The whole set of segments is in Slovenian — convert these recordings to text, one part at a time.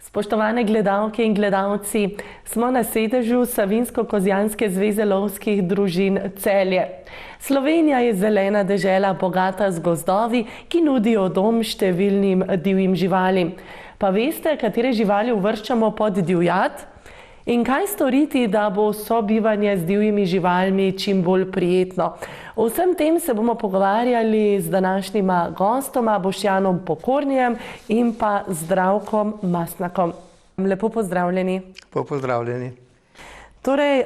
Spoštovane gledalke in gledalci, smo na sedežu Savinjsko-Kozjanske zveze lovskih družin Celje. Slovenija je zelena dežela, bogata z gozdovi, ki nudijo dom številnim divjim živalim. Pa veste, katere živali uvrščamo pod divjad? In kaj storiti, da bo sobivanje z divjimi živalmi čim bolj prijetno? O vsem tem se bomo pogovarjali z današnjima gostoma, Boštjanom Pokornijem in pa Zdravkom Mastnakom. Lepo pozdravljeni. Lepo pozdravljeni. Torej,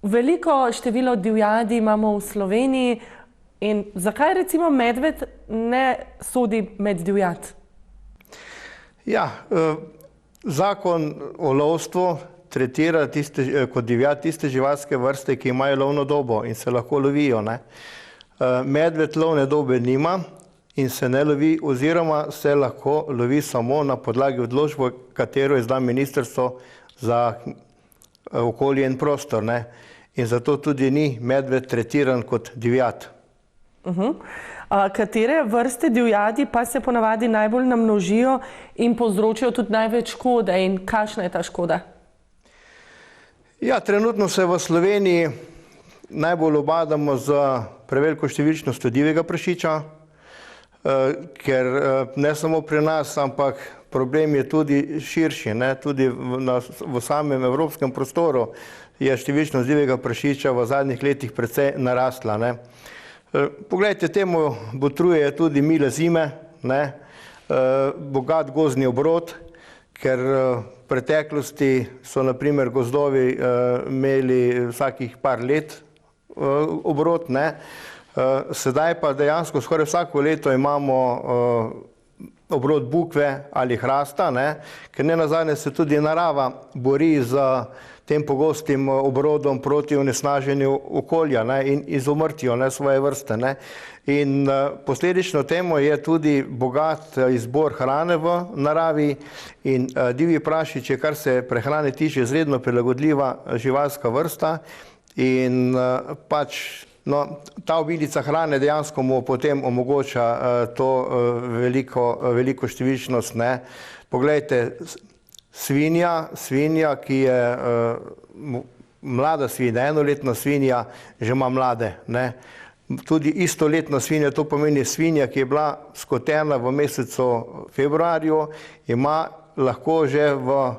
veliko število divjadi imamo v Sloveniji in zakaj recimo medved ne sodi med divjad? Ja, zakon o lovstvu tretira kot divjad tiste živalske vrste, ki imajo lovno dobo in se lahko lovijo. Medved lovne dobe nima in se ne lovi oziroma se lahko lovi samo na podlagi odločbe, katero izda Ministrstvo za okolje in prostor. In zato tudi ni medved tretiran kot divjad. Katere vrste divjadi pa se ponavadi najbolj namnožijo in povzročijo tudi največ škode in kakšna je ta škoda? Ja, trenutno se v Sloveniji najbolj ubadamo z preveliko številčnostjo divjega prašiča, ker ne samo pri nas, ampak problem je tudi širši. Tudi v samem evropskem prostoru je številčnost divjega prašiča v zadnjih letih precej narasla. Poglejte, temu botruje tudi mile zime, bogat gozdni obrod, ker v preteklosti so na primer gozdovi imeli vsakih par let obrod, sedaj pa dejansko skoraj vsako leto imamo obrod bukve ali hrasta, ker nenazadnje se tudi narava bori z tem pogostim obrodom proti onesnaženju okolja in izumrtijo svoje vrste. In posledično temu je tudi bogat izbor hrane v naravi in divji prašič je, kar se prehrane tiče, izredno prilagodljiva živalska vrsta in pač ta obilica hrane dejansko mu potem omogoča to veliko številčnost. Poglejte, svinja, ki je mlada svinja, enoletna svinja, že ima mlade. Tudi istoletna svinja, to pomeni svinja, ki je bila skotena v mesecu februarju, ima lahko že v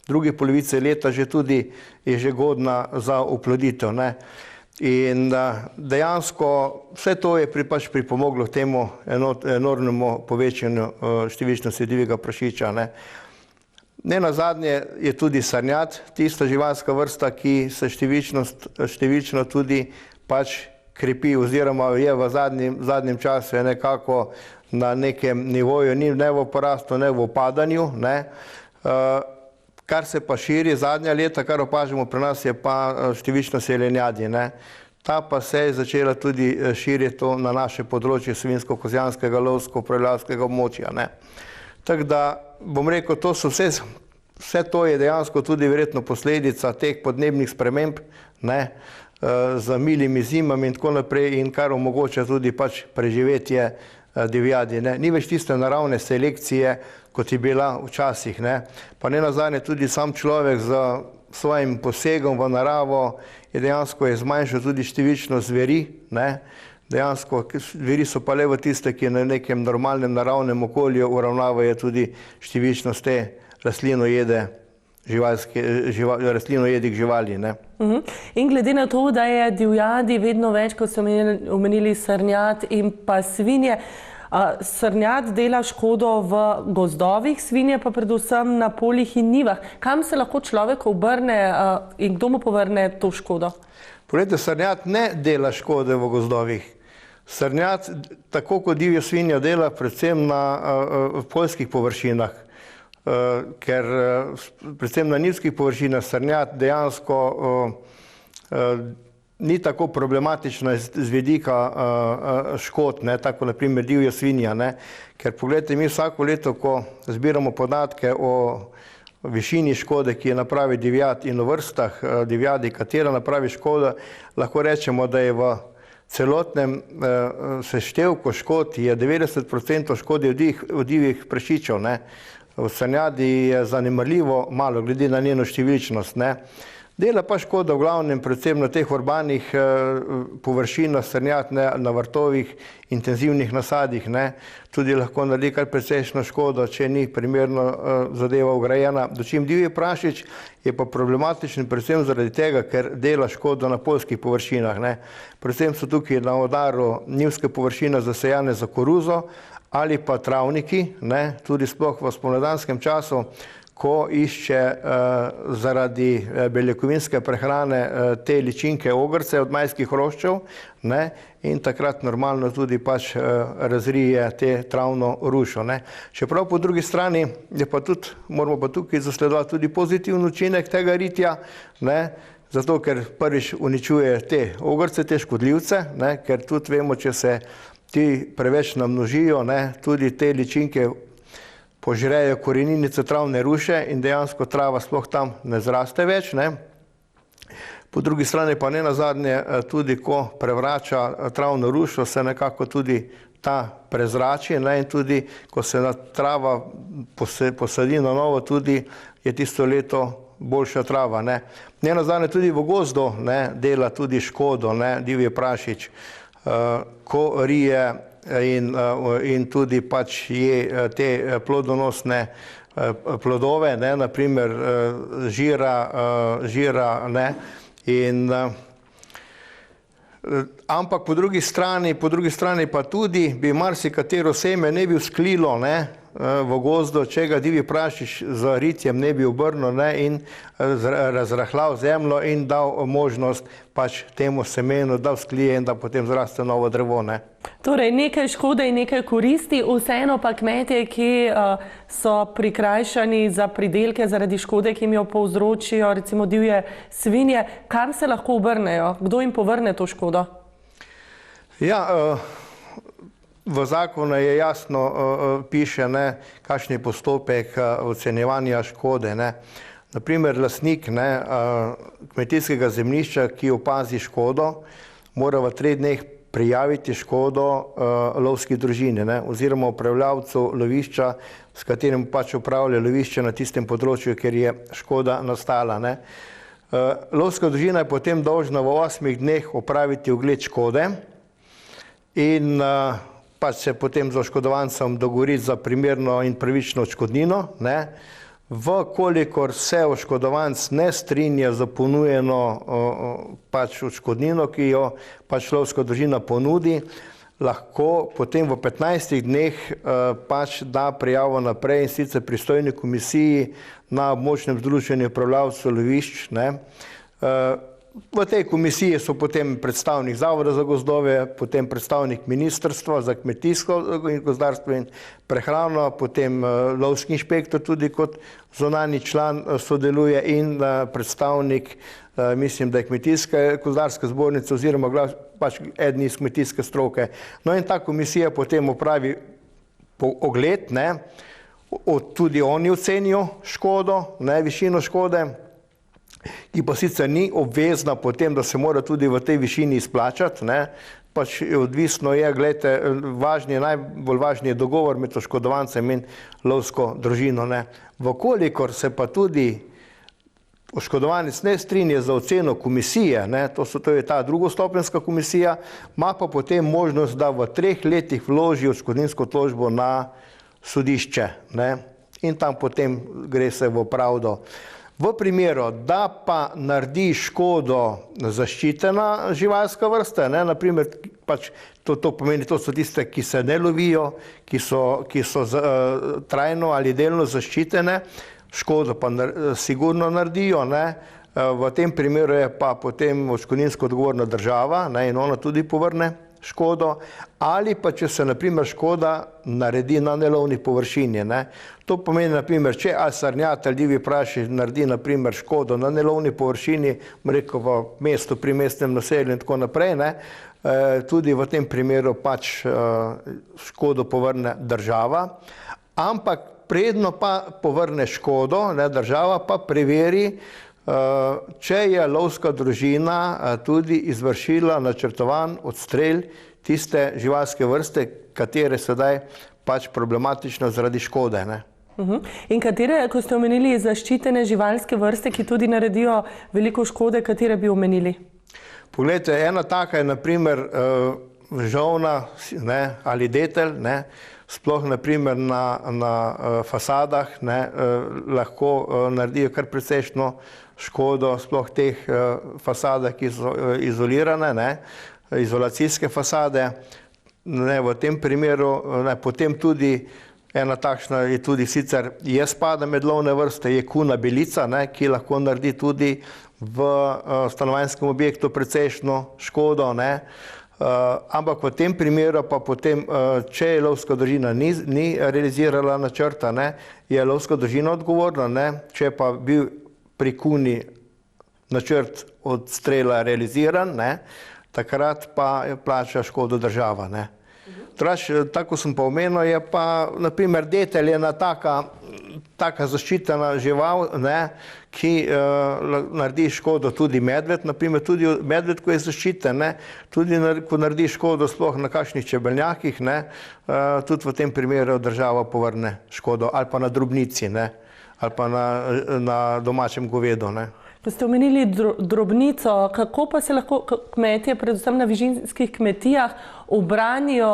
drugi polovici leta je že godna za oploditev. In dejansko vse to je pač pripomoglo k temu enormnemu povečanju številčnosti divjega prašiča. Nenazadnje je tudi srnjad tista živalska vrsta, ki se številčno tudi pač krepi oziroma je v zadnjem času nekako na nekem nivoju, ni ne v porastu, ne v upadanju. Kar se pa širi zadnja leta, kar opažamo pri nas, je pa številčnost jelenjadi. Ta pa se je začela tudi širiti na naše področje Savinjsko-Kozjanskega lovsko-upravljavskega območja. Tako da bom rekel, vse to je dejansko tudi verjetno posledica teh podnebnih sprememb z milimi zimami in tako naprej in kar omogoča tudi pač preživetje divjadi. Ni več tiste naravne selekcije, kot je bila včasih. Pa nenazadnje tudi sam človek z svojim posegom v naravo je dejansko zmanjšal tudi številčnost zveri. Dejansko zveri so pa le v tiste, ki na nekem normalnem naravnem okolju uravnavajo tudi številčnost te rastlinojedih živali. In glede na to, da je divjadi vedno več, kot so omenili srnjad in pa svinje, srnjad dela škodo v gozdovih, svinje pa predvsem na poljih in njivah. Kam se lahko človek obrne in kdo mu povrne to škodo? Poglejte, srnjad ne dela škode v gozdovih. Srnjad, tako kot divja svinja, dela predvsem na poljskih površinah, ker predvsem na nivskih površinah srnjad dejansko ni tako problematična z vidika škod, tako na primer divja svinja. Ker pogledajte, mi vsako leto, ko zbiramo podatke o višini škode, ki je napravi divjad in o vrstah divjadi, katera napravi škoda, lahko rečemo, da je v celotnem seštevku škod je 90% škode od divjih prašičev. v srnjadi je zanemarljivo malo glede na njeno številčnost, ne. Dela pa škodo v glavnem predvsem na teh urbanih površinah srnjad, na vrtovih, intenzivnih nasadih, ne. Tudi lahko naredi kar precejšnjo škodo, če ni primerno zadeva vgrajena. Dočim divji prašič je pa problematičen predvsem zaradi tega, ker dela škodo na poljskih površinah, ne. Predvsem so tukaj na udaru njivske površine zasejane za koruzo ali pa travniki, ne, tudi sploh v spomladanskem času, ko išče zaradi beljakovinske prehrane te ličinke ogrce od majskih hroščev, ne, in takrat normalno tudi pač razrije te travno rušo, ne. Čeprav po drugi strani je pa tudi, moramo pa tukaj zasledovati tudi pozitiven učinek tega ritja, ne, zato ker prvič uničuje te ogrce, te škodljivce, ne, ker tudi vemo, če se ti preveč namnožijo, ne, tudi te ličinke požrejo koreninice travne ruše in dejansko trava sploh tam ne zraste več, ne. Po drugi strani pa nenazadnje tudi, ko prevrača travno rušo, se nekako tudi ta prezrači, ne, in tudi, ko se trava posadi na novo, tudi je tisto leto boljša trava, ne. Nenazadnje tudi v gozdu, ne, dela tudi škodo, ne, divji prašič, ko rije in tudi pač je te plodonosne plodove, ne, naprimer žira, ne, in ampak po drugi strani pa tudi bi marsikatero seme ne bi vzklilo, ne, v gozdu, če ga divji prašič z ritjem ne bi obrnil, ne, in razrahljal zemljo in dal možnost pač temu semenu, da vzklije in da potem zraste novo drevo, ne. Torej, nekaj škode in nekaj koristi, vseeno pa kmetje, ki so prikrajšani za pridelke zaradi škode, ki jim jo povzročijo recimo divje svinje, kam se lahko obrnejo? Kdo jim povrne to škodo? Ja, v zakonu je jasno piše, ne, kakšen je postopek ocenjevanja škode, ne. Naprimer, lastnik, ne, kmetijskega zemljišča, ki opazi škodo, mora v 3 dneh prijaviti škodo lovski družini, ne, oziroma upravljavcu lovišča, s katerim pač upravlja lovišče na tistem področju, kjer je škoda nastala, ne. Lovska družina je potem dolžna v 8 dneh opraviti ogled škode in pač se potem z oškodovancem dogovoriti za primerno in pravično odškodnino, ne. Vkolikor se oškodovanec ne strinja za ponujeno pač odškodnino, ki jo pač lovska družina ponudi, lahko potem v 15 dneh pač da prijavo naprej, in sicer pristojni komisiji na območnem združenju upravljavcev lovišč, ne. V tej komisiji so potem predstavnik Zavoda za gozdove, potem predstavnik Ministrstva za kmetijstvo, gozdarstvo in prehrano, potem lovski inšpektor tudi kot zunanji član sodeluje in predstavnik, mislim, da je Kmetijska gozdarska zbornica oziroma pač eden iz kmetijske stroke. No, in ta komisija potem opravi ogled, ne, tudi oni ocenijo škodo, ne, višino škode, ki pa sicer ni obvezna potem, da se mora tudi v tej višini izplačati, ne, pač odvisno je, gledajte, najbolj važni je dogovor med oškodovancem in lovsko družino, ne. Vkolikor se pa tudi oškodovanec ne strinja za oceno komisije, ne, to je ta drugostopenjska komisija, ima pa potem možnost, da v 3 letih vloži odškodninsko tožbo na sodišče, ne, in tam potem gre se v pravdo. V primeru, da pa naredi škodo zaščitena živalska vrsta, ne, naprimer, pač to pomeni, to so tiste, ki se ne lovijo, ki so trajno ali delno zaščitene, škodo pa sigurno naredijo, ne. V tem primeru je pa potem odškodninsko odgovorna država, ne, in ona tudi povrne škodo, ali pa če se naprimer škoda naredi na nelovni površini, ne. To pomeni, naprimer, če srnjad ali divji prašič naredi naprimer škodo na nelovni površini, rekel v mestu, pri mestnem naselju in tako naprej, ne, tudi v tem primeru pač škodo povrne država, ampak predno pa povrne škodo, ne, država pa preveri, če je lovska družina tudi izvršila načrtovan odstrel tiste živalske vrste, katere sedaj pač problematično zaradi škode, ne. In katere, ko ste omenili zaščitene živalske vrste, ki tudi naredijo veliko škode, katere bi omenili? Poglejte, ena taka je naprimer žolna ali detelj, sploh naprimer na fasadah lahko naredijo kar precejšno škodo, sploh teh fasadah, ki so izolirane, izolacijske fasade. V tem primeru, potem tudi ena takšna je tudi sicer, spada med lovne vrste, je kuna belica, ki lahko naredi tudi v stanovanjskem objektu precejšno škodo, ampak v tem primeru pa potem, če je lovska družina ni realizirala načrta, je lovska družina odgovorna, če pa bil pri kuni načrt odstrela realiziran, takrat pa plača škodo država. Tako sem pa omenil, je pa naprimer detelj ena taka zaščitena žival, ki naredi škodo, tudi medved, naprimer tudi medved, ko je zaščiten, tudi ko naredi škodo sploh na kakšnih čebelnjakih, tudi v tem primeru država povrne škodo, ali pa na drobnici, ali pa na domačem govedu. Ko ste omenili drobnico, kako pa se lahko kmetje, predvsem na višinskih kmetijah, ubranijo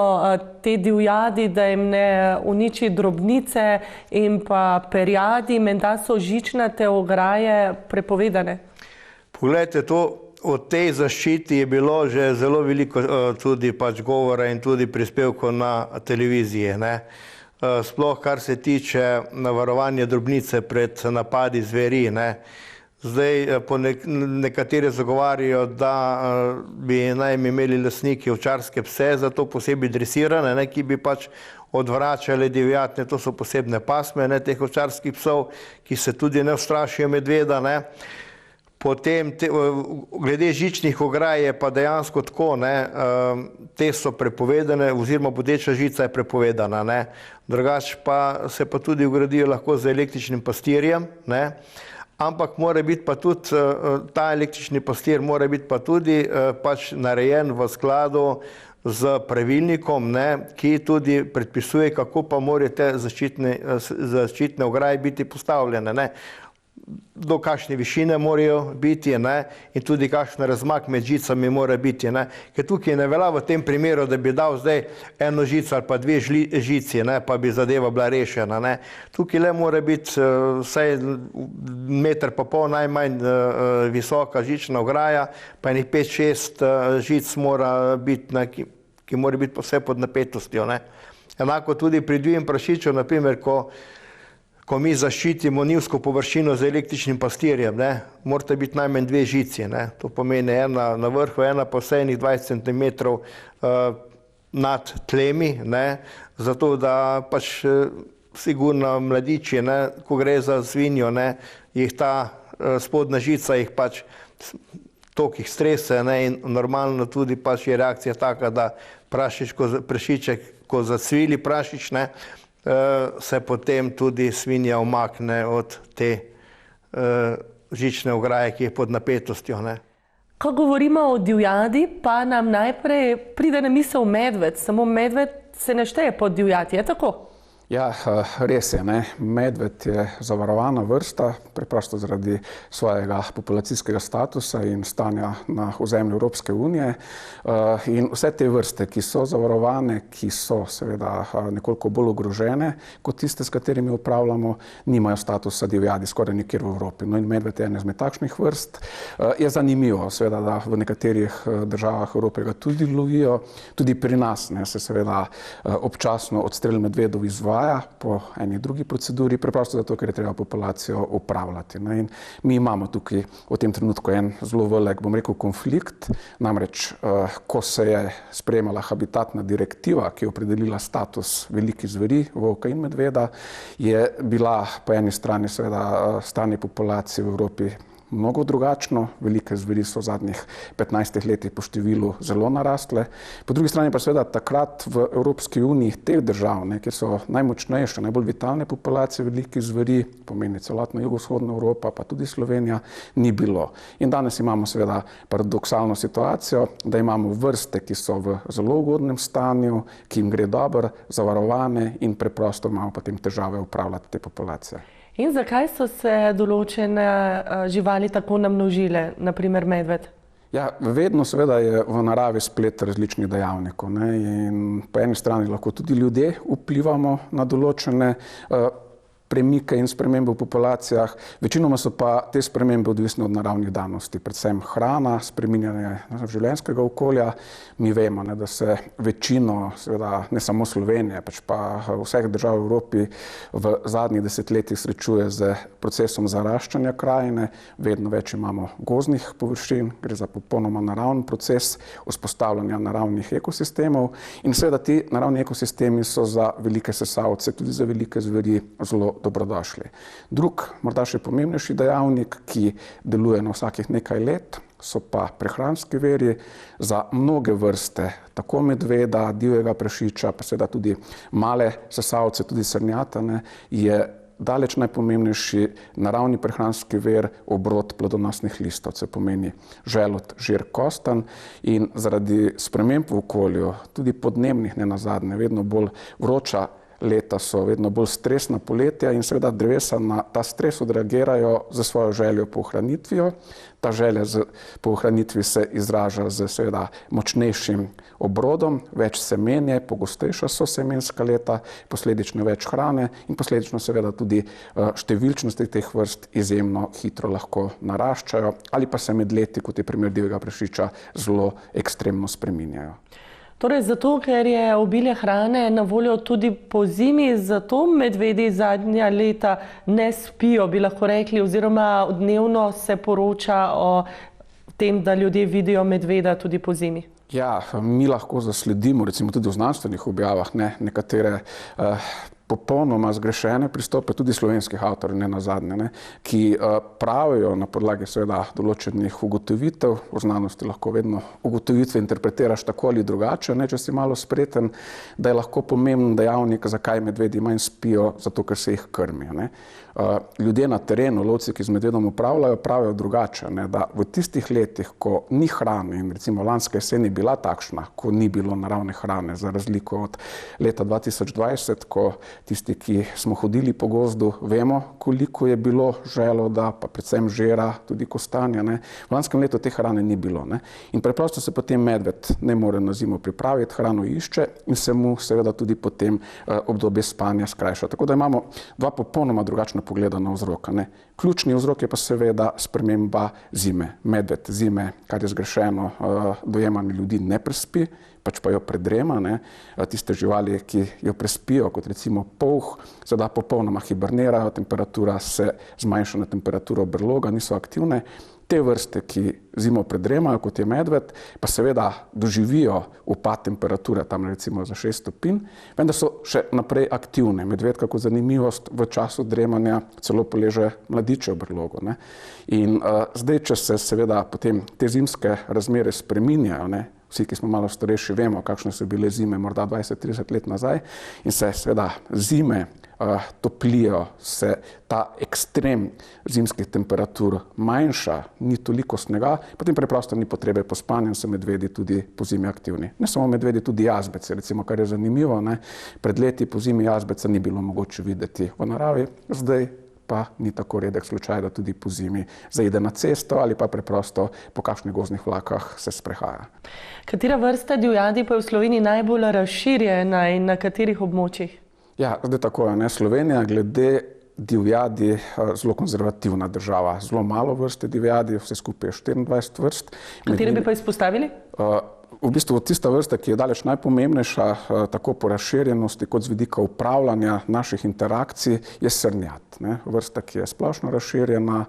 te divjadi, da jim ne uniči drobnice in pa perjadi, menda so žičnate ograje prepovedane? Poglejte, o tej zaščiti je bilo že zelo veliko tudi govora in tudi prispevkov na televiziji. Sploh kar se tiče varovanja drobnice pred napadi zveri. Zdaj, nekateri zagovarjajo, da bi naj imeli lastniki ovčarske pse, zato posebej dresirane, ki bi odvračali divjad, to so posebne pasme teh ovčarskih psov, ki se tudi ne ustrašijo medveda. Potem, glede žičnih ograj je pa dejansko tako, te so prepovedane, oziroma bodeča žica je prepovedana. Drugače pa se pa tudi ugradijo lahko z električnim pastirjem, ampak mora biti pa tudi, ta električni pastir mora biti pa tudi narejen v skladu z pravilnikom, ki tudi predpisuje, kako pa morajo te zaščitne ograje biti postavljene. Do kakšne višine morajo biti in tudi kakšen razmak med žicami mora biti. Ker tukaj ne velja v tem primeru, da bi dal zdaj eno žico ali pa dve žici, pa bi zadeva bila rešena. Tukaj le mora biti vsaj 1,5 metra najmanj visoka žična ograja, pa enih 5-6 žic mora biti, ki mora biti vse pod napetostjo. Enako tudi pri divjem prašiču, naprimer, ko mi zaščitimo njivsko površino z električnim pastirjem, morate biti najmanj 2 žici. To pomeni ena na vrhu, ena pa vse enih 20 cm nad tlemi, zato da sigurno mladiči, ko gre za svinjo, jih ta spodnja žica jih toliko jih strese in normalno tudi je reakcija taka, da prašiček, ko zacvili prašič, se potem tudi svinja umakne od te žične ograje, ki je pod napetostjo. Ko govorimo o divjadi, pa nam najprej pride na misel medved. Samo medved se ne šteje pod divjad, je tako? Ja, res je. Medved je zavarovana vrsta, preprosto zaradi svojega populacijskega statusa in stanja na ozemlju Evropske unije. In vse te vrste, ki so zavarovane, ki so seveda nekoliko bolj ogrožene kot tiste, s katerimi upravljamo, nimajo statusa divjadi skoraj nikjer v Evropi. No in medved je ena izmed takšnih vrst. Je zanimivo, seveda, da v nekaterih državah Evrope ga tudi lovijo. Tudi pri nas se seveda občasno odstrel medvedov izvaja po eni drugi proceduri, preprosto zato, ker je treba populacijo upravljati. In mi imamo tukaj v tem trenutku en zelo velik, bom rekel, konflikt. Namreč, ko se je sprejemala habitatna direktiva, ki je opredelila status velikih zveri, volka in medveda, je bila po eni strani seveda stanje populacije v Evropi mnogo drugačno. Velike zveri so v zadnjih 15 letih po številu zelo narastle. Po drugi strani pa seveda takrat v Evropski uniji teh držav, kjer so najmočnejše, najbolj vitalne populacije velikih zveri, pomeni celotna jugovzhodna Evropa, pa tudi Slovenija, ni bilo. In danes imamo seveda paradoksalno situacijo, da imamo vrste, ki so v zelo ugodnem stanju, ki jim gre dobro, zavarovane in preprosto imamo potem težave upravljati te populacije. In zakaj so se določene živali tako namnožile, naprimer medved? Ja, vedno seveda je v naravi splet različnih dejavnikov, in po eni strani lahko tudi ljudje vplivamo na določene premike in spremembe v populacijah. Večinoma so pa te spremembe odvisne od naravnih danosti, predvsem hrana, spreminjanje življenjskega okolja. Mi vemo, da se večino, seveda ne samo Slovenije, pač pa vseh držav v Evropi v zadnjih desetletjih srečuje z procesom zaraščanja krajine. Vedno več imamo gozdnih površin, gre za popolnoma naraven proces vzpostavljanja naravnih ekosistemov in seveda ti naravni ekosistemi so za velike sesalce, tudi za velike zveri zelo dobrodošli. Drug, morda še pomembnejši dejavnik, ki deluje na vsakih nekaj let, so pa prehranski viri za mnoge vrste, tako medveda, divjega prašiča, pa seveda tudi male sesalce, tudi srnjata, je daleč najpomembnejši naravni prehranski vir obrod plodonosnih listovcev, pomeni želod, žir, kostanj in zaradi sprememb v okolju, tudi podnebnih nenazadnje, vedno bolj vroča leta so, vedno bolj stresna poletja in seveda drevesa na ta stres odreagirajo za svojo željo po ohranitvijo. Ta želja po ohranitvi se izraža z seveda močnejšim obrodom, več semenje, pogostejša so semenska leta, posledično več hrane in posledično seveda tudi številčnosti teh vrst izjemno hitro lahko naraščajo ali pa se med leti, kot je primer divjega prašiča, zelo ekstremno spreminjajo. Torej, zato, ker je obilje hrane na voljo tudi po zimi, zato medvedi zadnja leta ne spijo, bi lahko rekli, oziroma dnevno se poroča o tem, da ljudje vidijo medveda tudi po zimi. Ja, mi lahko zasledimo, recimo tudi v znanstvenih objavah, nekatere popolnoma zgrešene pristope tudi slovenskih avtorjev, ne nazadnje, ki pravijo na podlagi seveda določenih ugotovitev, v znanosti lahko vedno ugotovitve interpretiraš tako ali drugače, če si malo spreten, da je lahko pomemben dejavnik, zakaj medvedi manj spijo, zato ker se jih krmijo. Ljudje na terenu, lovci, ki z medvedom upravljajo, pravijo drugače, da v tistih letih, ko ni hrane in recimo lanska jesen je bila takšna, ko ni bilo naravne hrane, za razliko od leta 2020, ko tisti, ki smo hodili po gozdu, vemo, koliko je bilo želoda, pa predvsem žera, tudi kostanja. V lanskem letu te hrane ni bilo. In preprosto se potem medved ne more na zimo pripraviti, hrano išče in se mu seveda tudi potem obdobje spanja skrajša. Tako da imamo dva popolnoma drugačna pogleda na vzroka. Ključni vzrok je pa seveda sprememba zime. Medved zime, kar je zgrešeno, dojemanje ljudi ne prespi, pač pa jo predrema. Tiste živali, ki jo prespijo, kot recimo polh, seveda popolnoma hibernirajo, temperatura se zmanjša na temperaturo brloga, niso aktivne. Te vrste, ki zimo predremajo, kot je medved, pa seveda doživijo upad temperature, tam recimo za 6 stopinj, vendar so še naprej aktivne. Medved, kako zanimivost, v času dremanja celo poleže mladiče v brlogu. In zdaj, če se seveda potem te zimske razmere spreminjajo, vsi, ki smo malo starejši, vemo, kakšne so bile zime morda 20-30 let nazaj in se seveda zime toplijo, se ta ekstrem zimskih temperatur manjša, ni toliko snega, potem preprosto ni potrebe po spanju in so medvedi tudi po zimi aktivni. Ne samo medvedi, tudi jazbeci, recimo, kar je zanimivo, pred leti po zimi jazbeca ni bilo mogoče videti v naravi, zdaj pa ni tako redek slučaj, da tudi po zimi zaide na cesto ali pa preprosto po kakšnih gozdnih vlakah se sprehaja. Katera vrsta divjadi pa je v Sloveniji najbolj razširjena in na katerih območjih? Ja, zdaj tako je. Slovenija glede divjadi zelo konzervativna država. Zelo malo vrste divjadi, vse skupaj je 24 vrst. Katere bi pa izpostavili? V bistvu tista vrsta, ki je daleč najpomembnejša, tako po razširjenosti kot z vidika upravljanja naših interakcij, je srnjad. Vrsta, ki je splošno razširjena,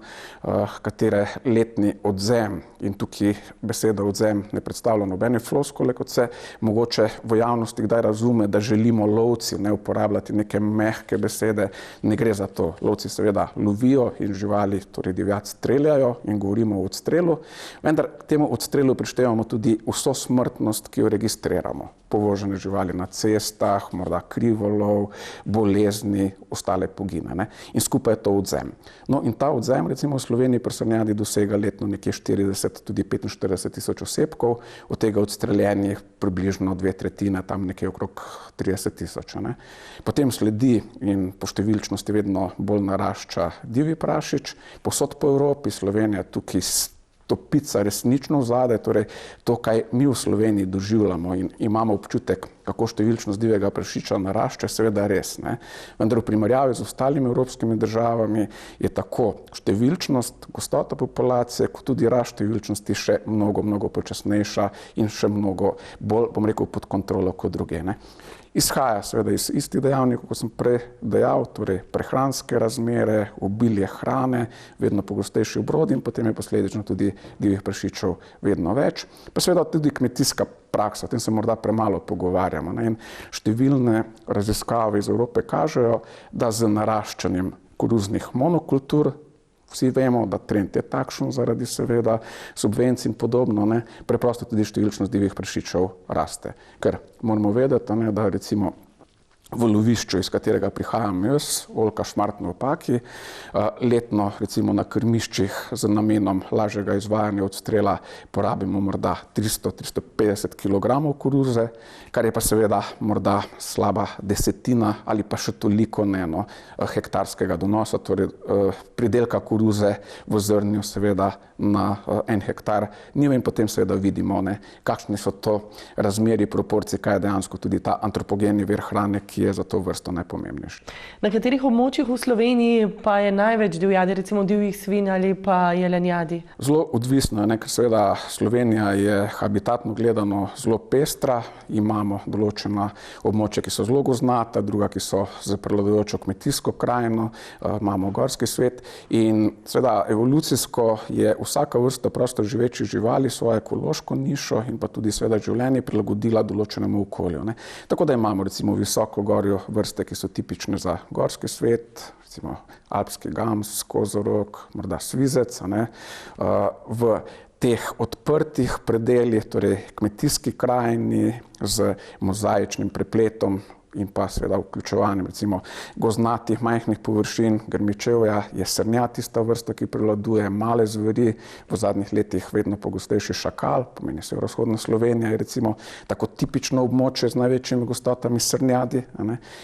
katere letni odzem, in tukaj beseda odzem ne predstavlja nobene floskule, kot se mogoče v javnosti kdaj razume, da želimo lovci ne uporabljati neke mehke besede. Ne gre za to. Lovci seveda lovijo in živali, torej divjad, streljajo in govorimo o odstrelu, vendar k temu odstrelu prištevamo tudi vso smrtnost, ki jo registriramo. Povožene živali na cestah, morda krivolov, bolezni, ostale pogine. In skupaj je to odzem. No in ta odzem, recimo v Sloveniji pri srnjadi dosega letno nekje 40, tudi 45 tisoč osebkov, od tega odstreljenih približno 2/3, tam nekje okrog 30 tisoč. Potem sledi in po številčnosti vedno bolj narašča divji prašič, povsod po Evropi, Slovenija tukaj stopica resnično vzadaj, torej to, kaj mi v Sloveniji doživljamo in imamo občutek, kako številčnost divjega prašiča narašča, seveda res. Vendar v primerjavi z ostalimi evropskimi državami je tako številčnost, gostota populacije, kot tudi rast številčnosti še mnogo počasnejša in še mnogo bolj, bom rekel, pod kontrolo kot druge. Izhaja seveda iz istih dejavnikov, kot sem prej dejal, torej prehranske razmere, obilje hrane, vedno pogostejši obrodi in potem je posledično tudi divjih prašičev vedno več. Pa seveda tudi kmetijska praksa, o tem se morda premalo pogovarjamo. In številne raziskave iz Evrope kažejo, da z naraščanjem koruznih monokultur, vsi vemo, da trend je takšen zaradi seveda subvencij in podobno, preprosto tudi številčnost divjih prašičev raste. Ker moramo vedeti, da recimo v lovišču, iz katerega prihajam jaz, Oljka Šmartno v Paki, letno recimo na krmiščih z namenom lažjega izvajanja odstrela porabimo morda 300-350 kg koruze, kar je pa seveda morda slaba desetina ali pa še toliko hektarskega donosa, torej pridelka koruze v zrnju seveda na 1 hektar njive in potem seveda vidimo, kakšni so to razmerji, proporcije, kaj je dejansko tudi ta antropogeni vir hrane, ki je za to vrsto najpomembnejši. Na katerih območjih v Sloveniji pa je največ divjadi, recimo divjih svinj ali pa jelenjadi? Zelo odvisno, ker seveda Slovenija je habitatno gledano zelo pestra, imamo določena območja, ki so zelo gozdnata, druga, ki so z prevladujočo kmetijsko krajino, imamo gorski svet in seveda evolucijsko je vsaka vrsta prosto živečih živali svojo ekološko nišo in pa tudi seveda življenje prilagodila določenemu okolju. Tako da imamo recimo visoko gorju vrste, ki so tipične za gorski svet, recimo alpski gams, kozorog, morda svizec. V teh odprtih predeljih, torej kmetijski krajini z mozaičnim prepletom in pa seveda vključevanjem recimo gozdnatih majhnih površin, grmičevja, je srnjad tista vrsta, ki prevladuje, male zveri, v zadnjih letih vedno pogostejši šakal, pomeni severovzhodna Slovenija je recimo tako tipično območje z največjimi gostotami srnjadi.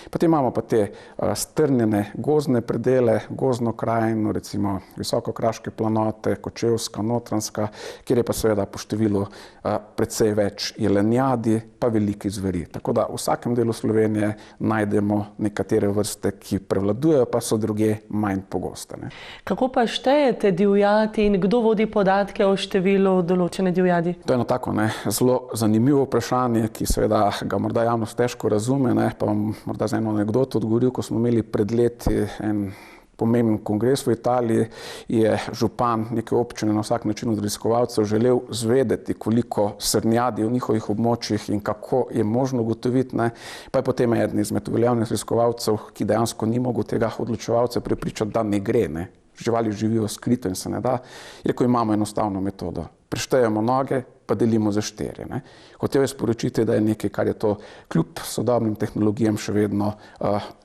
Potem imamo pa te strnjene gozdne predele, gozdno krajino, recimo Visokokraške planote, Kočevska, Notranjska, kjer je pa seveda po številu precej več jelenjadi, pa veliki zveri. Tako da v vsakem delu Slovenije najdemo nekatere vrste, ki prevladujejo, pa so druge manj pogoste. Kako pa štejete divjadi in kdo vodi podatke o številu določene divjadi? To je eno tako zelo zanimivo vprašanje, ki seveda ga morda javnost težko razume, pa bom morda z eno anekdoto odgovoril, ko smo imeli pred leti en pomemben kongres v Italiji, je župan neke občine na vsak način od raziskovalcev želel zvedeti, koliko srnjadi v njihovih območjih in kako je možno ugotoviti. Pa je potem eden izmed uveljavljenih raziskovalcev, ki dejansko ni mogel tega odločevalca prepričati, da ne gre. Živali živijo skrito in se ne da. Rekel, imamo enostavno metodo. Preštejemo noge, pa delimo za 4. Hotel je sporočiti, da je nekaj, kar je to kljub sodobnim tehnologijam še vedno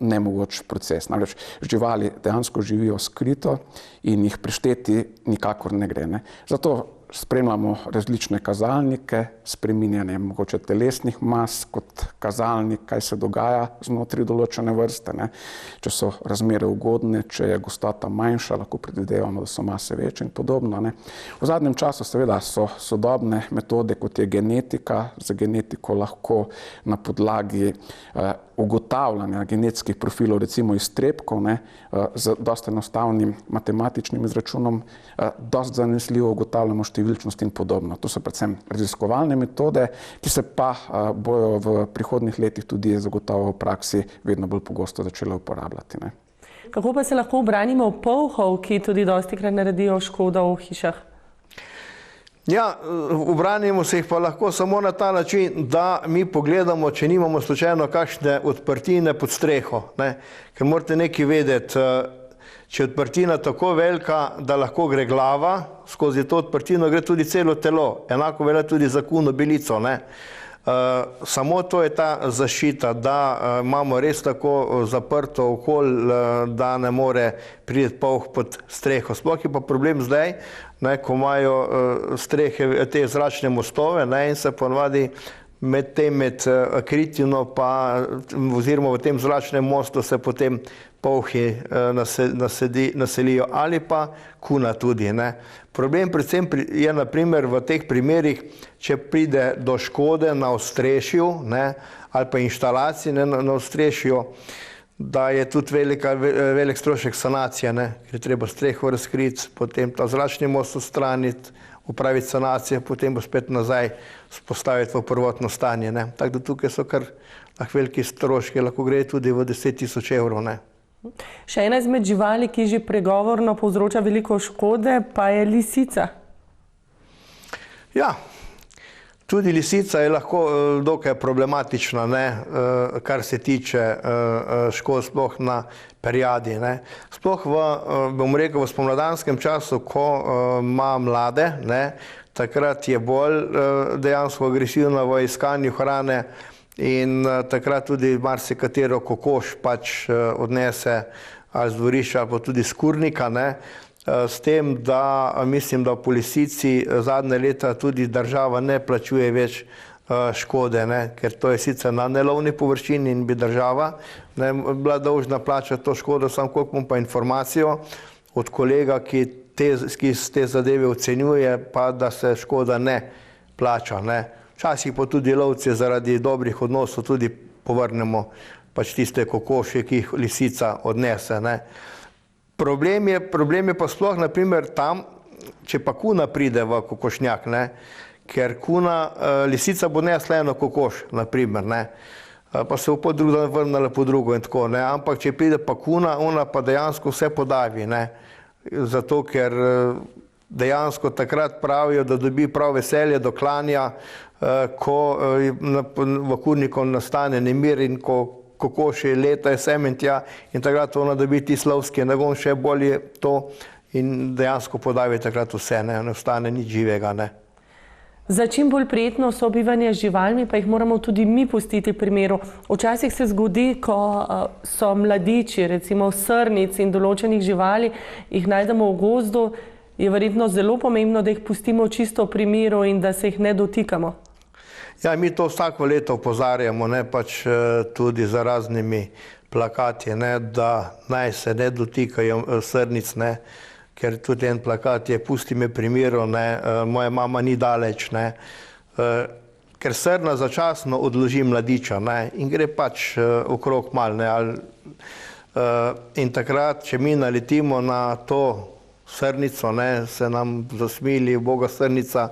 nemogoč proces. Namreč živali dejansko živijo skrito in jih prešteti nikakor ne gre. Zato spremljamo različne kazalnike, spreminjanje mogoče telesnih mas kot kazalnik, kaj se dogaja znotraj določene vrste. Če so razmere ugodne, če je gostota manjša, lahko predvidevamo, da so mase večje in podobno. V zadnjem času seveda so sodobne metode, kot je genetika. Za genetiko lahko na podlagi ugotavljanja genetskih profilov, recimo iztrebkov, z dosti enostavnim matematičnim izračunom, dosti zanesljivo ugotavljamo multivilčnost in podobno. To so predvsem raziskovalne metode, ki se pa bojo v prihodnjih letih tudi zagotovo v praksi vedno bolj pogosto začele uporabljati. Ne. Kako pa se lahko ubranimo polhov, ki tudi dostikrat naredijo škodo v hišah? Ja, ubranimo se jih pa lahko samo na ta način, da mi pogledamo, če nimamo slučajno kakšne odprtine pod streho. Ne? Ker morate nekaj vedeti, če je odprtina tako velika, da lahko gre glava, skozi to odprtino gre tudi celo telo. Enako velja tudi za kuvno bilico. Ne? Samo to je ta zaščita, da imamo res tako zaprto okolje, da ne more priti polh pod streho. Sploh je pa problem zdaj, ne, ko imajo strehe, te zračne mostove, ne, in se ponavadi med kritino pa oziroma v tem zračnem mostu se potem polhi naselijo ali pa kuna tudi. Ne. Problem predvsem je na primer v teh primerih, če pride do škode na ostrešju, ne, ali pa inštalaciji na ostrešju, da je tudi velik strošek sanacije, ne, ker je treba streho razkriti, potem ta zračni most odstraniti, upraviti sanacijo, potem bo spet nazaj postaviti v prvotno stanje. Ne. Tako da tukaj so kar veliki stroški, lahko gre tudi v 10 000 evrov. Ne. Še ena izmed živali, ki že pregovorno povzroča veliko škode, pa je lisica. Ja, tudi lisica je lahko dokaj problematična, ne, kar se tiče škod sploh na perjadi. Ne. Sploh bom rekel, v spomladanskem času, ko ima mlade, ne, takrat je bolj dejansko agresivna v iskanju hrane, in takrat tudi marsikatero kokoš pač odnese ali z dvorišča ali pa tudi s kurnika, ne, s tem, da mislim, da po lisici zadnje leta tudi država ne plačuje več škode, ne, ker to je sicer na nelovni površini in bi država ne bila dolžna plačati to škodo, sam koliko imam pa informacijo od kolega, ki te zadeve ocenjuje, pa da se škoda ne plača. Ne. Včasih pa tudi lovci zaradi dobrih odnosov tudi povrnemo pač tiste kokoši, ki jih lisica odnese. Ne. Problem je pa sploh, na primer, tam, če pa kuna pride v kokošnjak, ne, ker lisica bo nesla eno kokoš, na primer, ne, pa se bo po drug dan vrnila po drugo in tako, ne, ampak če pride pa kuna, ona pa dejansko vse podavi, ne, zato ker dejansko takrat pravijo, da dobi prav veselje do klanja, ko v kurniku nastane nemir in ko kokoši letajo sem in tja in takrat ona dobi ti slovski nagon, še bolje to in dejansko podavi takrat vse, ne ostane nič živega. Ne. Za čim bolj prijetno sobivanje z živalmi pa jih moramo tudi mi pustiti pri miru. Včasih se zgodi, ko so mladiči, recimo srnic in določenih živali, jih najdemo v gozdu, je verjetno zelo pomembno, da jih pustimo čisto pri miru in da se jih ne dotikamo. Ja, mi to vsako leto opozarjamo, ne, pač tudi za raznimi plakati, ne, da naj se ne dotikajo srnic, ne, ker tudi en plakat je pusti me pri miru, ne, moja mama ni daleč, ne, ker srna začasno odloži mladiča, ne, in gre pač okrog mal, ne, in takrat, če mi naletimo na to srnico, ne, se nam zasmili, uboga srnica,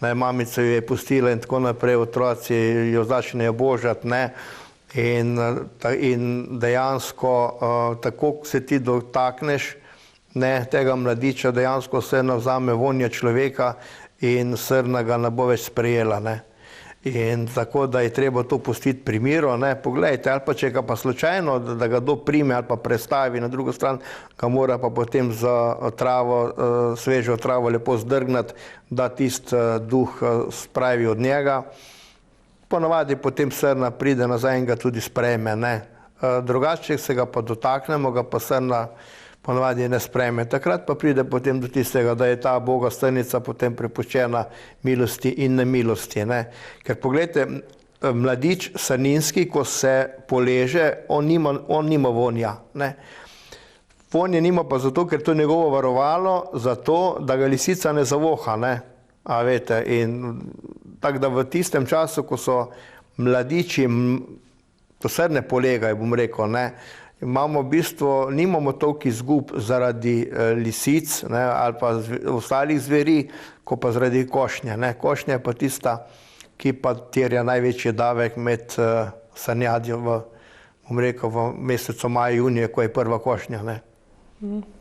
ne, mamica jo je pustila in tako naprej, otroci jo začnejo božati, ne, in dejansko tako se ti dotakneš, ne, tega mladiča, dejansko se navzame vonja človeka in srna ga ne bo več sprejela, ne. In tako, da je treba to pustiti pri miru, ne, poglejte, ali pa če ga pa slučajno, da ga kdo prime ali pa prestavi na drugo stran, ga mora pa potem za travo, svežo travo lepo zdrgnati, da tisti duh spravi od njega. Ponavadi potem srna pride nazaj in ga tudi sprejme, ne. Drugače se ga pa dotaknemo, ga pa srna ponavadi ne sprejme. Takrat pa pride potem do tistega, da je ta uboga srnica potem prepuščena milosti in nemilosti, ne. Ker poglejte, mladič srninski, ko se poleže, on nima vonja, ne. Vonje nima pa zato, ker to je njegovo varovalo, zato, da ga lisica ne zavoha, ne. A veste, in tako da v tistem času, ko so mladiči, to srne polegajo, bom rekel, ne, imamo v bistvu, nimamo toliko izgub zaradi lisic, ne, ali pa ostalih zveri, kot pa zaradi košnje. Ne. Košnja je pa tista, ki pa terja največji davek med sadnjadjo v mesecu maju, juniju, ko je prva košnja. Ne.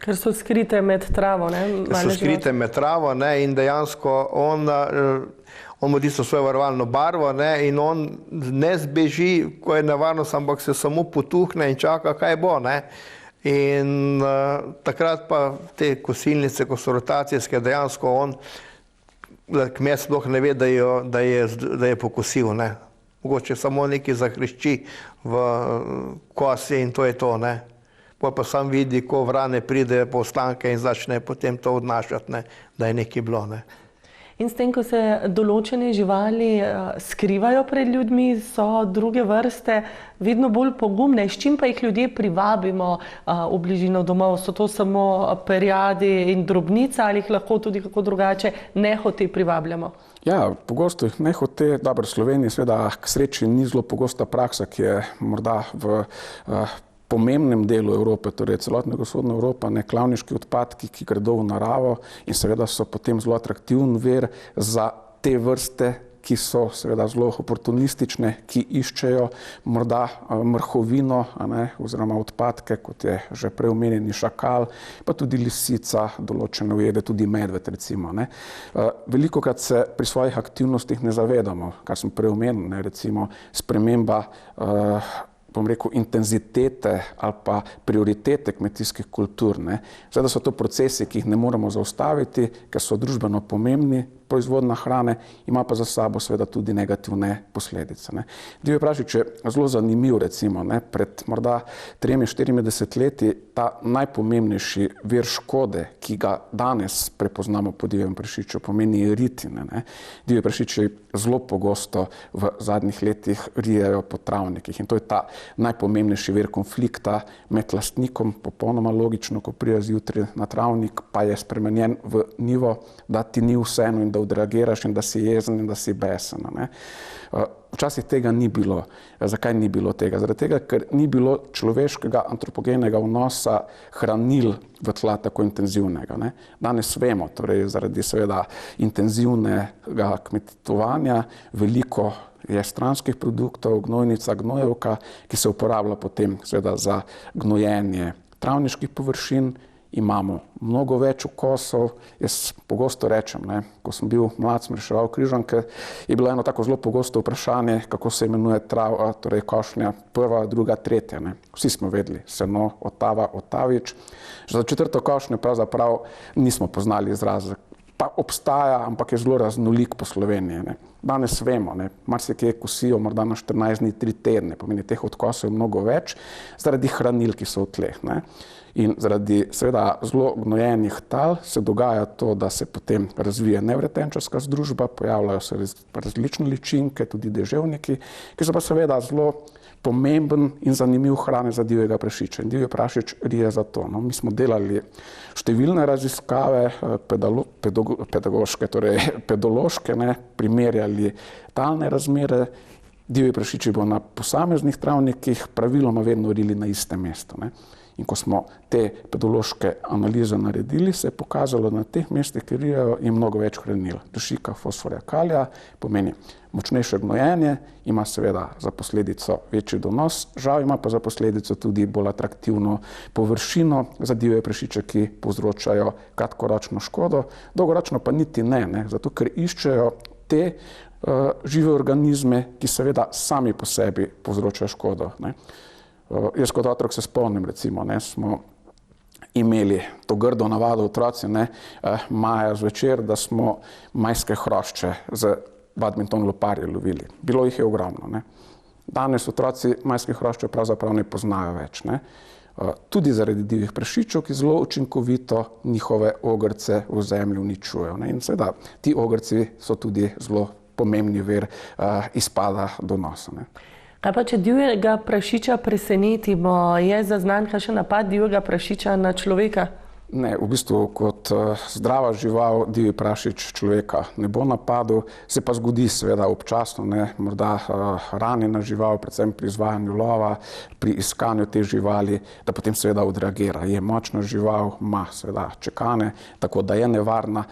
Ker so skrite med travo, ne? So skrite med travo, ne, in dejansko on ima tisto svojo varovalno barvo, ne, in on ne zbeži, ko je nevarnost, ampak se samo potuhne in čaka, kaj bo. Ne. In takrat pa te kosilnice, ko so rotacijske, dejansko kmet sploh ne ve, da je pokosil. Ne. Mogoče samo nekaj zahrešči v kosi in to je to. Ne. Pa sam vidi, ko vrane pride po ostanke in začne potem to odnašati, ne, da je nekaj bilo. Ne. In s tem, ko se določene živali skrivajo pred ljudmi, so druge vrste vedno bolj pogumne. S čim pa jih ljudje privabimo v bližino domov? So to samo perjadi in drobnica ali jih lahko tudi kako drugače nehote privabljamo? Ja, pogosto jih nehote. Dobro, v Sloveniji seveda k sreči ni zelo pogosta praksa, ki je morda v pomembnem delu Evrope, torej celotnega vzhodne Evrope, ne, klavniški odpadki, ki gredo v naravo in seveda so potem zelo atraktiven vir za te vrste, ki so seveda zelo oportunistične, ki iščejo morda mrhovino, ne, oziroma odpadke, kot je že prej omenjeni šakal, pa tudi lisica, določene ujede, tudi medved recimo. Ne. Velikokrat se pri svojih aktivnostih ne zavedamo, kar sem prej omenil, ne, recimo sprememba intenzitete ali pa prioritete kmetijskih kultur. Ne. Seveda so to procesi, ki jih ne moremo zaustaviti, ker so družbeno pomembni, proizvodnja hrane, ima pa za sabo seveda tudi negativne posledice. Ne. Divji prašič je zelo zanimiv, recimo, ne. Pred morda 3-4 desetletji ta najpomembnejši vir škode, ki ga danes prepoznamo po divjem prašiču, pomeni ritine. Ne. Divji prašiči zelo pogosto v zadnjih letih rijejo po travnikih in to je ta najpomembnejši vir konflikta med lastnikom, popolnoma logično, ko pride zjutraj na travnik, pa je spremenjen v njivo, da ti ni vseeno in da odreagiraš in da si jezen in da si besen. Ne. Včasih tega ni bilo. Zakaj ni bilo tega? Zaradi tega, ker ni bilo človeškega antropogenega vnosa hranil v tla tako intenzivnega. Ne. Danes vemo, torej zaradi seveda intenzivnega kmetovanja, veliko je stranskih produktov, gnojnica, gnojevka, ki se uporablja potem seveda za gnojenje travniških površin. Imamo mnogo več ukosov. Jaz pogosto rečem, ne, ko sem bil mlad, sem reševal križanke, je bilo eno tako zelo pogosto vprašanje, kako se imenuje trava, torej košnja, prva, druga, tretja. Ne. Vsi smo vedeli, seno, otava, otavič. Že za četrto košnjo pravzaprav nismo poznali izraza. Pa obstaja, ampak je zelo raznolik po Sloveniji. Ne. Danes vemo, marsikje kosijo morda na 14 dni, 3 tedne, pomeni teh odkosov je mnogo več, zaradi hranil, ki so v tleh. Ne. In zaradi seveda zelo gnojenih tal se dogaja to, da se potem razvije nevretenčarska združba, pojavljajo se različne ličinke, tudi deževniki, ki so pa seveda zelo pomemben in zanimiv hrane za divjega prašiča. In divji prašič rije za to. No, mi smo delali številne raziskave, pedagoške, torej pedološke, ne, primerjali talne razmere. Divji prašiči bo na posameznih travnikih praviloma vedno rili na istem mestu. Ne. In ko smo te pedološke analize naredili, se je pokazalo, da na teh mestih, ki rijejo, je mnogo več hranil. Dušika, fosforja, kalija, pomeni močnejše gnojenje, ima seveda za posledico večji donos, žal ima pa za posledico tudi bolj atraktivno površino za divje prašiče, ki povzročajo kratkoročno škodo, dolgoročno pa niti ne, zato ker iščejo te žive organizme, ki seveda sami po sebi povzročajo škodo. Ne. Jaz kot otrok se spomnim, recimo, ne, smo imeli to grdo navado otroci, ne, maja zvečer, da smo majske hrošče z badminton loparji lovili. Bilo jih je ogromno. Ne. Danes otroci majskih hroščev pravzaprav ne poznajo več. Ne. Tudi zaradi divjih prašičev, ki zelo učinkovito njihove ogrce v zemlji uničujejo. Ne. In seveda ti ogrci so tudi zelo pomembni vir izpada donosa. Ne. Kaj pa, če divjega prašiča presenetimo, je zaznan kakšen napad divjega prašiča na človeka? Ne, v bistvu kot zdrava žival divji prašič človeka ne bo napadel, se pa zgodi seveda občasno, morda ranjena žival, predvsem pri izvajanju lova, pri iskanju te živali, da potem seveda odreagira. Je močna žival, ima seveda čekane, tako da je nevarna,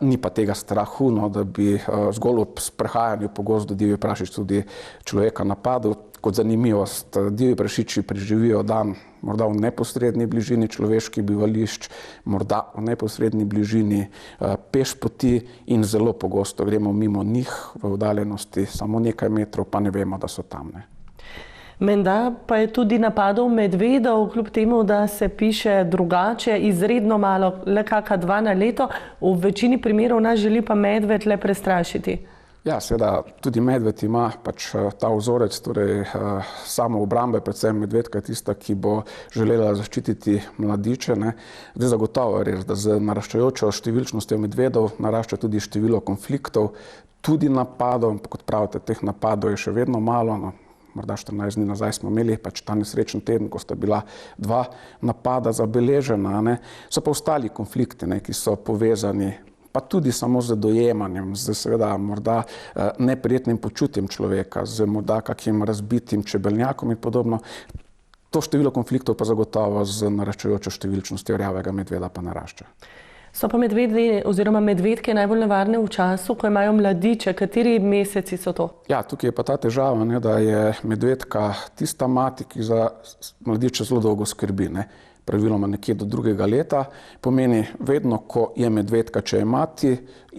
ni pa tega strahu, da bi zgolj ob sprehajanju po gozdu divji prašič tudi človeka napadel. Kot zanimivost, divji prašiči preživijo dan morda v neposredni bližini človeških bivališč, morda v neposredni bližini pešpoti in zelo pogosto gremo mimo njih v oddaljenosti samo nekaj metrov, pa ne vemo, da so tam. Menda pa je tudi napadov medvedov, kljub temu, da se piše drugače, izredno malo, le kaka 2 na leto, v večini primerov nas želi pa medved le prestrašiti. Ja, seveda, tudi medved ima pač ta vzorec, torej samo obrambe, predvsem medvedka je tista, ki bo želela zaščititi mladiče. Zdaj zagotovo je res, da z naraščajočo številčnostjo medvedov narašča tudi število konfliktov, tudi napadov, kot pravite, teh napadov je še vedno malo, morda 14 dni nazaj smo imeli pač ta nesrečen teden, ko sta bila 2 napada zabeležena, so pa ostali konflikti, ki so povezani pa tudi samo z dojemanjem, z seveda morda neprijetnim počutjem človeka, z morda kakim razbitim čebelnjakom in podobno. To število konfliktov pa zagotovo z naraščajočo številčnostjo rjavega medveda pa narašča. So pa medvedi oziroma medvedke najbolj nevarne v času, ko imajo mladiče. Kateri meseci so to? Ja, tukaj je pa ta težava, da je medvedka tista mati, ki za mladiče zelo dolgo skrbi. Praviloma nekje do 2. leta, pomeni vedno, ko je medvedka, če je mati,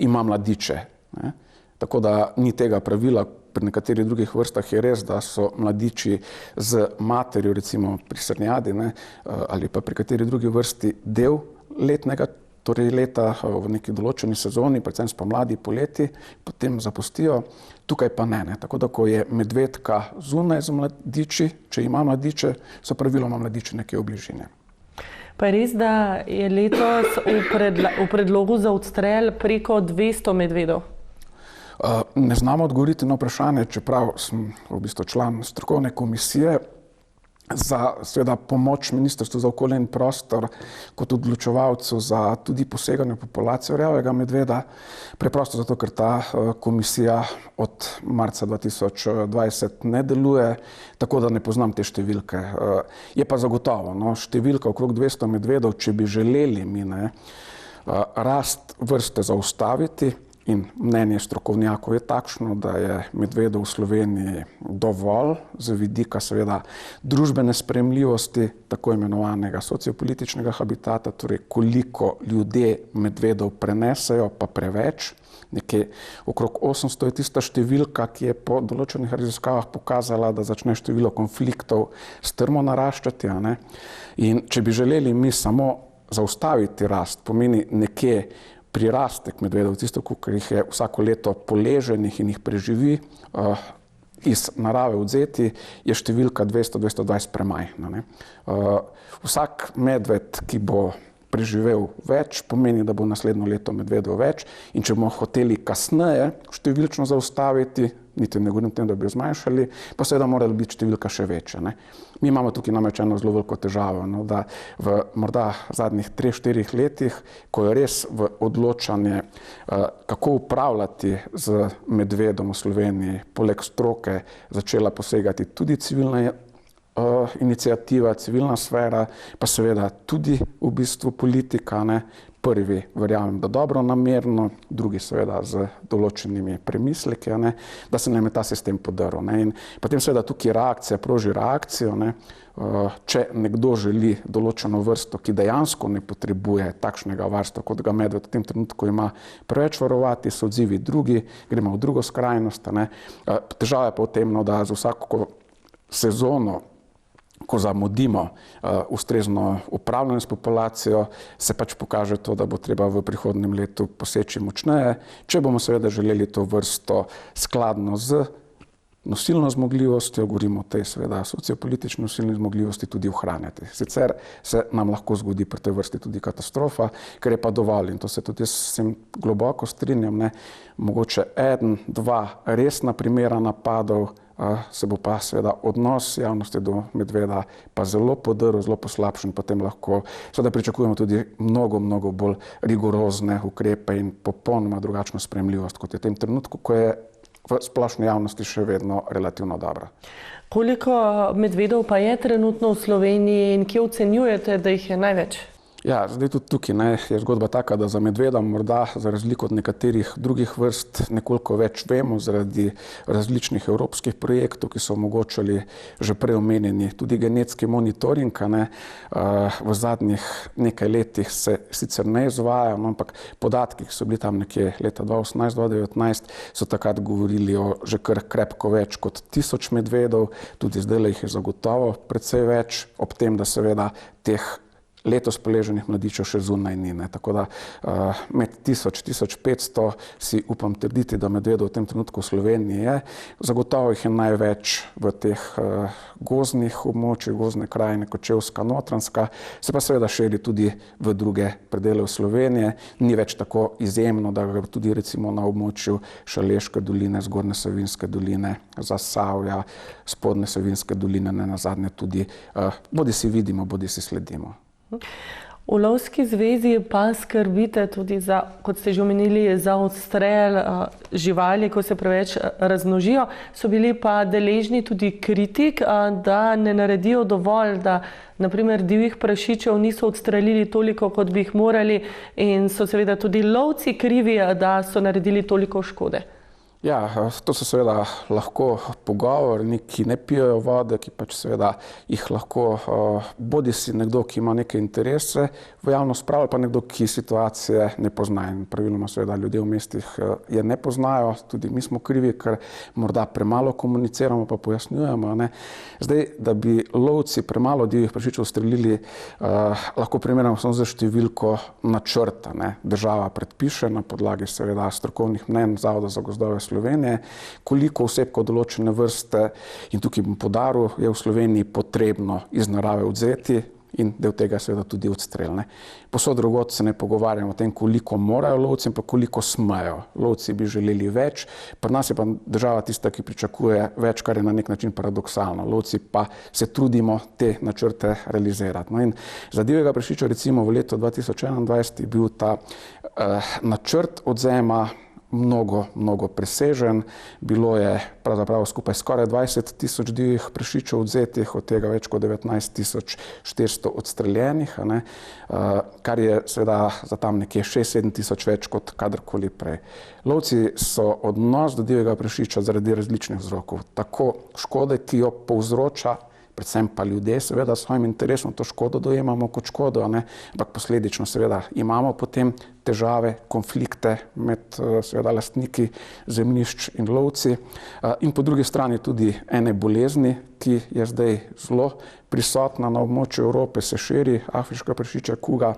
ima mladiče. Tako da ni tega pravila. Pri nekaterih drugih vrstah je res, da so mladiči z materjo, recimo pri srnjadi, ali pa pri kateri drugi vrsti del letnega, torej leta v neki določeni sezoni, predvsem spomladi, poleti, potem zapustijo. Tukaj pa ne. Tako da, ko je medvedka zunaj z mladiči, če ima mladiče, so praviloma mladiči nekje v bližini. Pa je res, da je letos v predlogu za odstrel preko 200 medvedov? Ne znamo odgovoriti na vprašanje, čeprav sem v bistvu član strokovne komisije za seveda pomoč Ministrstvu za okolje in prostor kot odločevalcu za tudi poseganje v populacijo rjavega medveda. Preprosto zato, ker ta komisija od marca 2020 ne deluje, tako da ne poznam te številke. Je pa zagotovo številka okrog 200 medvedov, če bi želeli mi rast vrste zaustaviti, in mnenje strokovnjakov je takšno, da je medvedov v Sloveniji dovolj z vidika seveda družbene sprejemljivosti, tako imenovanega sociopolitičnega habitata, torej koliko ljudje medvedov prenesejo, pa preveč. Nekje okrog 800 je tista številka, ki je po določenih raziskavah pokazala, da začne število konfliktov strmo naraščati. In če bi želeli mi samo zaustaviti rast, pomeni nekje prirastek medvedov, tisto, koliko jih je vsako leto poleženih in jih preživi, iz narave odzeti, je številka 200-220 premajhna. Vsak medved, ki bo preživel več, pomeni, da bo naslednjo leto medvedov več, in če bomo hoteli kasneje številčno zaustaviti, niti ne govorim tem, da bi jo zmanjšali, pa seveda mora biti številka še večja. Mi imamo tukaj namreč eno zelo veliko težavo, da v morda zadnjih 3-4 letih, ko je res v odločanje, kako upravljati z medvedom v Sloveniji, poleg stroke začela posegati tudi civilna iniciativa, civilna sfera, pa seveda tudi v bistvu politika. Prvi verjamem, da dobro namerno, drugi seveda z določenimi premisleki, da se nam je ta sistem podrl. In potem seveda tukaj reakcija proži reakcijo. Če nekdo želi določeno vrsto, ki dejansko ne potrebuje takšnega varstva, kot ga medved v tem trenutku ima, preveč varovati, so odzivi drugi, gremo v drugo skrajnost. Težava je pa v tem, da za vsako sezono, ko zamudimo ustrezno upravljanje s populacijo, se pač pokaže to, da bo treba v prihodnjem letu poseči močneje, če bomo seveda želeli to vrsto skladno z nosilno zmogljivostjo, govorimo o tej seveda sociopolitični nosilni zmogljivosti, tudi ohranjati. Sicer se nam lahko zgodi pri tej vrsti tudi katastrofa, ker je pa dovolj, in to se tudi jaz s tem globoko strinjam, mogoče 1-2 resna primera napadov se bo pa seveda odnos javnosti do medveda pa zelo podrl, zelo poslabšen, potem lahko seveda pričakujemo tudi mnogo bolj rigorozne ukrepe in popolnoma drugačno sprejemljivost, kot je v tem trenutku, ko je v splošni javnosti še vedno relativno dobra. Koliko medvedov pa je trenutno v Sloveniji in kje ocenjujete, da jih je največ? Ja, zdaj tudi tukaj je zgodba taka, da za medveda morda za razliko od nekaterih drugih vrst nekoliko več vemo zaradi različnih evropskih projektov, ki so omogočali že prej omenjeni tudi genetski monitoring. V zadnjih nekaj letih se sicer ne izvaja, ampak podatki, ki so bili tam nekje leta 2018-2019, so takrat govorili o že kar krepko več kot 1000 medvedov, tudi zdaj jih je zagotovo precej več, ob tem, da seveda teh letos peleženih mladičev še zunaj ni. Tako da med 1000-1500 si upam trditi, da medvedov v tem trenutku v Sloveniji je. Zagotovo jih je največ v teh gozdnih območjih, gozdne krajine, Kočevska, Notranjska, se pa seveda širi tudi v druge predele Slovenije. Ni več tako izjemno, da ga tudi recimo na območju Šaleške doline, Zgornje Savinjske doline, Zasavja, Spodnje Savinjske doline, nenazadnje tudi bodi si vidimo, bodi si sledimo. V Lovski zvezi pa skrbite tudi za, kot ste že omenili, za odstrel živali, ko se preveč razmnožijo. So bili pa deležni tudi kritik, da ne naredijo dovolj, da naprimer divjih prašičev niso odstrelili toliko, kot bi jih morali, in so seveda tudi lovci krivi, da so naredili toliko škode. Ja, to so seveda lahko pogovorni, ki ne pijejo vode, ki pač seveda jih lahko bodi si nekdo, ki ima neke interese v javnost spravlja, pa nekdo, ki situacije ne pozna. In praviloma seveda ljudje v mestih je ne poznajo, tudi mi smo krivi, ker morda premalo komuniciramo, pa pojasnjujemo. Zdaj, da bi lovci premalo divjih prašičev ustrelili, lahko primerjamo samo za številko načrta. Država predpiše na podlagi seveda strokovnih mnenj Zavoda za gozdove Slovenije, koliko osebkov določene vrste, in tukaj bom poudaril, je v Sloveniji potrebno iz narave vzeti in del tega seveda tudi odstrel. Povsod drugod se ne pogovarjamo o tem, koliko morajo lovci in pa koliko smejo. Lovci bi želeli več, pri nas je pa država tista, ki pričakuje več, kar je na nek način paradoksalno. Lovci pa se trudimo te načrte realizirati. In za divjega prašiča recimo v letu 2021 je bil ta načrt odvzema mnogo presežen. Bilo je pravzaprav skupaj skoraj 20 000 divjih prašičev odvzetih, od tega več kot 19 400 odstreljenih, kar je seveda za tam nekje 6-7 tisoč več kot kadarkoli prej. Lovci so odnos do divjega prašiča zaradi različnih vzrokov, tako škode, ki jo povzroča, predvsem pa ljudje seveda s svojim interesom to škodo dojemamo kot škodo, ampak posledično seveda imamo potem težave, konflikte med seveda lastniki zemljišč in lovci, in po drugi strani tudi ene bolezni, ki je zdaj zelo prisotna na območju Evrope, se širi, afriška prašičja kuga.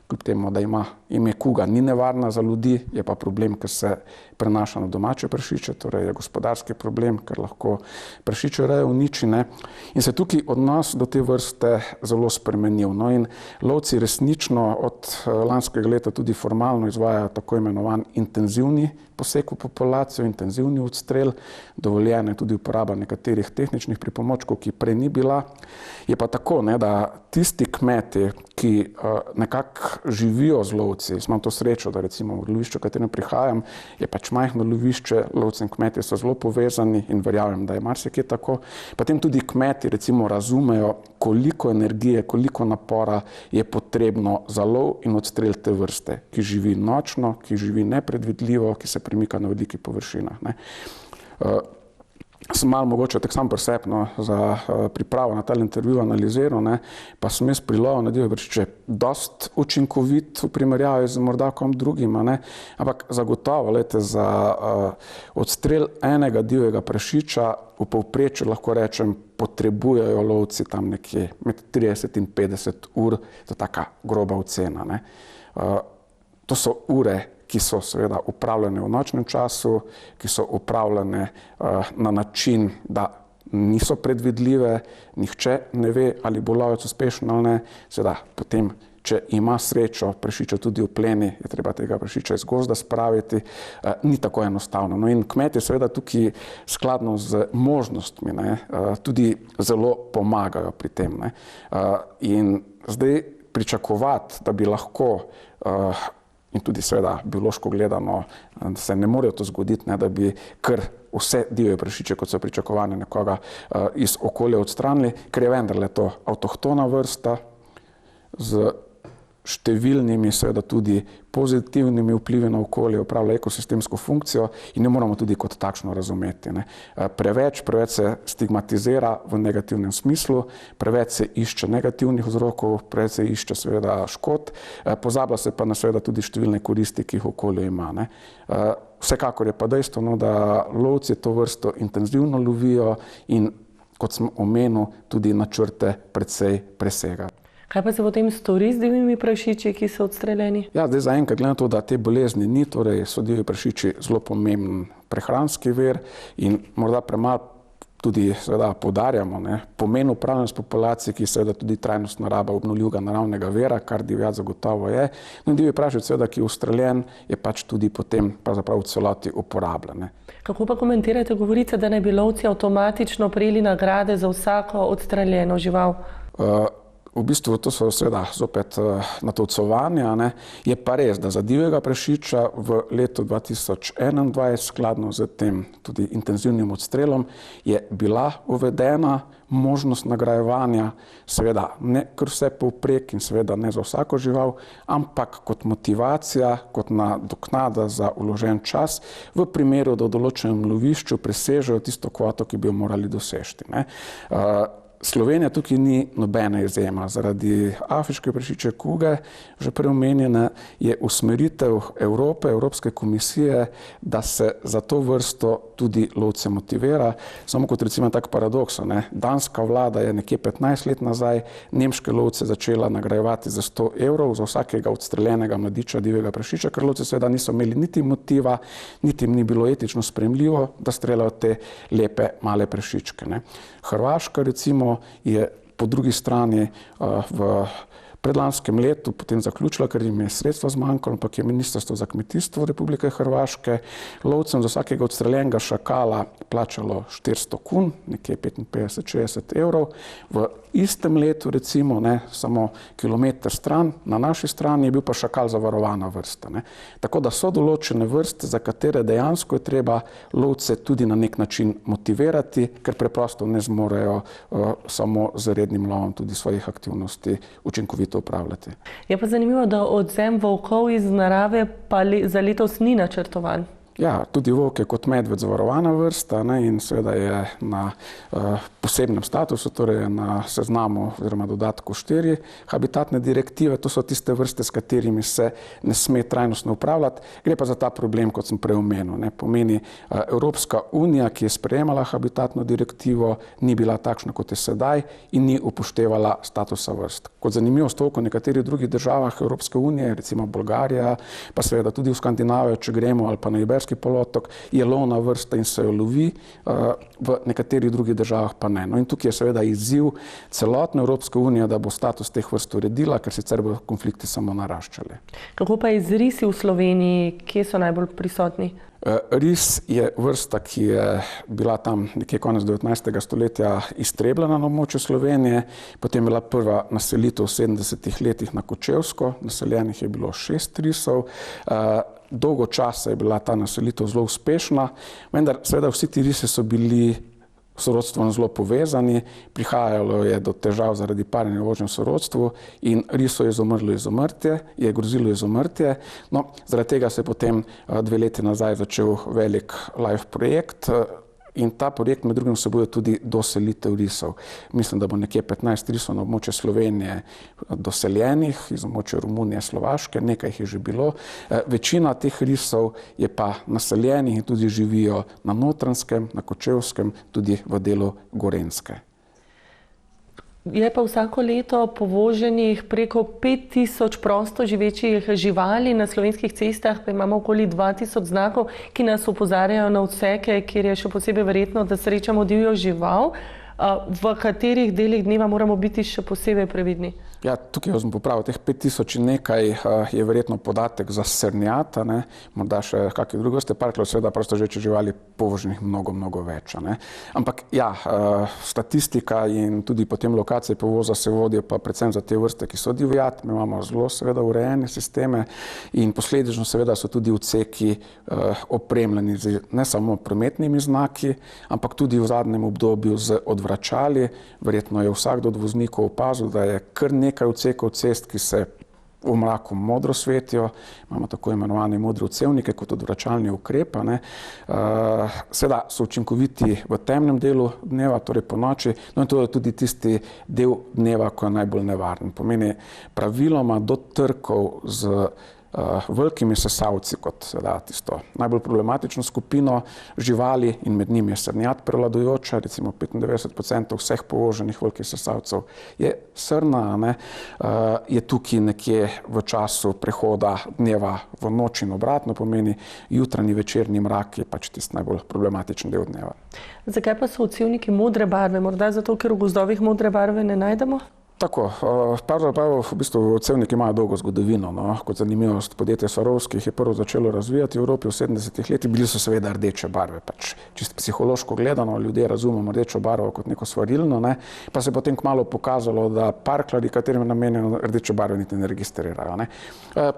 Kljub temu, da ima ime kuga, ni nevarna za ljudi, je pa problem, ker se prenaša na domače prašiče, torej je gospodarski problem, ker lahko prašiče reje uniči. In se tukaj odnos do te vrste zelo spremenil. In lovci resnično od lanskega leta tudi formalno izvajajo tako imenovan intenzivni poseg v populacijo, intenzivni odstrel, dovoljena je tudi uporaba nekaterih tehničnih pripomočkov, ki prej ni bila. Je pa tako, da tisti kmeti, ki nekako živijo z lovci, imam to srečo, da recimo v lovišču, v katerem prihajam, je pač majhno lovišče, lovci in kmetje so zelo povezani in verjamem, da je marsikje tako. Potem tudi kmeti recimo razumejo, koliko energije, koliko napora je potrebno za lov in odstrel te vrste, ki živi nočno, ki živi nepredvidljivo, ki se premika na velikih površinah. Sem malo mogoče tak sam presepno za pripravo na ta intervju analiziral, pa sem jaz pri lovu na divje prašiče dost učinkovit v primerjavi z morda kom drugim, ampak zagotovo, za odstrel enega divjega prašiča v povprečju lahko rečem, potrebujejo lovci tam nekje med 30 in 50 ur, to je taka groba ocena. To so ure, ki so seveda upravljene v nočnem času, ki so upravljene na način, da niso predvidljive, nihče ne ve, ali bo lovec uspešen ali ne, seveda potem če ima srečo prašiča tudi v pleni, je treba tega prašiča iz gozda spraviti, ni tako enostavno. No in kmetje seveda tukaj skladno z možnostmi tudi zelo pomagajo pri tem. In zdaj pričakovati, da bi lahko in tudi seveda biološko gledano se ne morejo to zgoditi, da bi kar vse divje prašiče, kot so pričakovane, nekoga iz okolja odstranili, ker je vendarle to avtohtona vrsta z številnimi seveda tudi pozitivnimi vplivi na okolje, opravlja ekosistemsko funkcijo in jo moramo tudi kot takšno razumeti. Preveč se stigmatizira v negativnem smislu, preveč se išče negativnih vzrokov, preveč se išče seveda škod, pozablja se pa na seveda tudi številne koristi, ki jih okolje ima. Vsekakor je pa dejstvo, da lovci to vrsto intenzivno lovijo in, kot sem omenil, tudi načrte precej presegajo. Kaj pa se potem stori z divjimi prašiči, ki so odstreljeni? Ja, zdaj zaenkrat glede na to, da te bolezni ni, torej so divji prašiči zelo pomemben prehranski vir in morda premalo tudi seveda poudarjamo pomen upravljanja s populacijo, ki je seveda tudi trajnostna raba obnovljivega naravnega vira, kar divjad zagotovo je. No in divji prašič seveda, ki je ustreljen, je pač tudi potem pravzaprav v celoti uporabljen. Kako pa komentirate govorice, da naj bi lovci avtomatično prejeli nagrade za vsako odstreljeno žival? V bistvu to so seveda zopet natolcovanja. Je pa res, da za divjega prašiča v letu 2021, skladno z tem tudi intenzivnim odstrelom, je bila uvedena možnost nagrajevanja, seveda ne kar vse povprek in seveda ne za vsako žival, ampak kot motivacija, kot nadoknada za vložen čas, v primeru, da v določenem lovišču presežejo tisto kvoto, ki bi jo morali doseči. Slovenija tukaj ni nobena izjema. Zaradi afriške prašičje kuge, že prej omenjene, je usmeritev Evropske komisije, da se za to vrsto tudi lovce motivira. Samo kot recimo tak paradoks, danska vlada je nekje 15 let nazaj nemške lovce začela nagrajevati za 100 evrov za vsakega odstreljenega mladiča divjega prašiča, ker lovci seveda niso imeli niti motiva, niti jim ni bilo etično sprejemljivo, da streljajo te lepe male prašičke. Hrvaška recimo je po drugi strani v predlanskem letu potem zaključila, ker jim je sredstva zmanjkalo, ampak je Ministrstvo za kmetijstvo Republike Hrvaške lovcem za vsakega odstreljenega šakala plačalo 400 kun, nekje 55-60 evrov. V istem letu recimo, samo kilometer stran, na naši strani je bil pa šakal zavarovana vrsta. Tako da so določene vrste, za katere dejansko je treba lovce tudi na nek način motivirati, ker preprosto ne zmorejo samo z rednim lovom tudi svojih aktivnosti učinkovito upravljati. Je pa zanimivo, da odvzem volkov iz narave pa za letos ni načrtovan. Ja, tudi volk je kot medved zavarovana vrsta in seveda je na posebnem statusu, torej na seznamu oziroma dodatku 4 habitatne direktive. To so tiste vrste, s katerimi se ne sme trajnostno upravljati. Gre pa za ta problem, kot sem prej omenil. Pomeni, Evropska unija, ki je sprejemala habitatno direktivo, ni bila takšna, kot je sedaj in ni upoštevala statusa vrst. Kot zanimivost, v nekaterih drugih državah Evropske unije, recimo Bolgarija, pa seveda tudi v Skandinavijo, če gremo, ali pa na Iberski polotok, je lovna vrsta in se jo lovi, v nekaterih drugih državah pa ne. No in tukaj je seveda izziv celotne Evropske unije, da bo status teh vrst uredila, ker sicer bodo konflikti samo naraščali. Kako pa je z risi v Sloveniji? Kje so najbolj prisotni? Ris je vrsta, ki je bila tam nekje konec 19. stoletja iztrebljena na območju Slovenije, potem je bila prva naselitev v 70. letih na Kočevsko, naseljenih je bilo 6 risov. Dolgo časa je bila ta naselitev zelo uspešna, vendar seveda vsi ti risi so bili sorodstvom zelo povezani, prihajalo je do težav zaradi parjenja v ožjem sorodstvu in riso je grozilo izumrtje. No, zaradi tega se je potem 2 leti nazaj začel velik live projekt in ta projekt med drugim vsebuje tudi doselitev risov. Mislim, da bo nekje 15 risov na območju Slovenije doseljenih, iz območja Romunije, Slovaške, nekaj jih je že bilo. Večina teh risov je pa naseljenih in tudi živijo na Notranjskem, na Kočevskem, tudi v delu Gorenjske. Je pa vsako leto povoženih preko 5000 prosto živečih živali, na slovenskih cestah pa imamo okoli 2000 znakov, ki nas opozarjajo na odseke, kjer je še posebej verjetno, da srečamo divjo žival. V katerih delih dneva moramo biti še posebej previdni? Ja, tukaj jaz sem popravil, teh 5000 in nekaj je verjetno podatek za srnjata, morda še kakšne druge vrste parkljev, seveda prostoživeče živali površnih mnogo več. Ampak ja, statistika in tudi potem lokacije povoza se vodijo pa predvsem za te vrste, ki so divjad. Mi imamo zelo seveda urejene sisteme in posledično seveda so tudi odseki opremljeni z ne samo prometnimi znaki, ampak tudi v zadnjem obdobju z odvračali. Verjetno je vsakdo od voznikov opazil, da je kar nekaj odsekov cest, ki se v mraku modro svetijo. Imamo tako imenovane modre odsevnike kot odvračalni ukrep. Seveda so učinkoviti v temnem delu dneva, torej po noči, no in to je tudi tisti del dneva, ko je najbolj nevaren. Pomeni praviloma do trkov z velikimi sesalci kot seveda tisto najbolj problematično skupino živali in med njimi je srnjad prevladujoča, recimo 95% vseh povoženih velikih sesalcev je srna, je tukaj nekje v času prehoda dneva v noč in obratno, pomeni jutranji, večerni mrak je pač tisti najbolj problematičen del dneva. Zakaj pa so odsevniki modre barve? Morda zato, ker v gozdovih modre barve ne najdemo? Tako, pravzaprav v bistvu odsevniki imajo dolgo zgodovino. Kot zanimivost, podjetje Swarovski je prvo začelo razvijati v Evropi v 70. letih, bili so seveda rdeče barve. Čisto psihološko gledano, ljudje razumemo rdečo barvo kot neko svarilno, pa se je potem kmalu pokazalo, da parkljarji, katerim je namenjeno rdeče barve, niti ne registrirajo.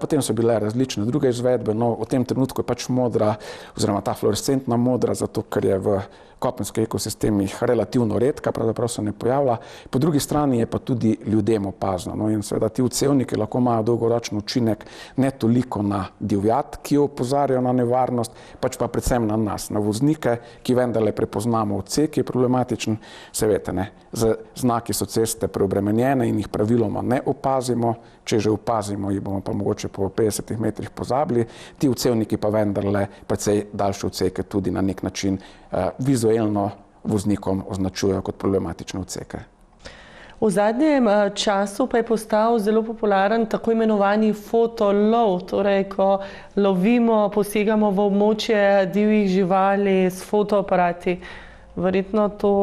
Potem so bile različne druge izvedbe, no v tem trenutku je pač modra, oziroma ta fluorescentna modra, zato ker je v kopenskih ekosistemih relativno redka, pravzaprav se ne pojavlja. Po drugi strani je pa tudi ljudem opazno. In seveda ti odsevniki lahko imajo dolgoročen učinek ne toliko na divjad, ki opozarjajo na nevarnost, pač pa predvsem na nas, na voznike, ki vendarle prepoznamo odsek, ki je problematičen. Se veste, z znaki so ceste preobremenjene in jih praviloma ne opazimo. Če že opazimo, jih bomo pa mogoče po 50 metrih pozabili. Ti odsevniki pa vendarle precej daljše odseke tudi na nek način vizualno voznikom označujejo kot problematične odseke. V zadnjem času pa je postal zelo popularen tako imenovani fotolov, torej ko lovimo, posegamo v območje divjih živali s fotoaparati. Verjetno to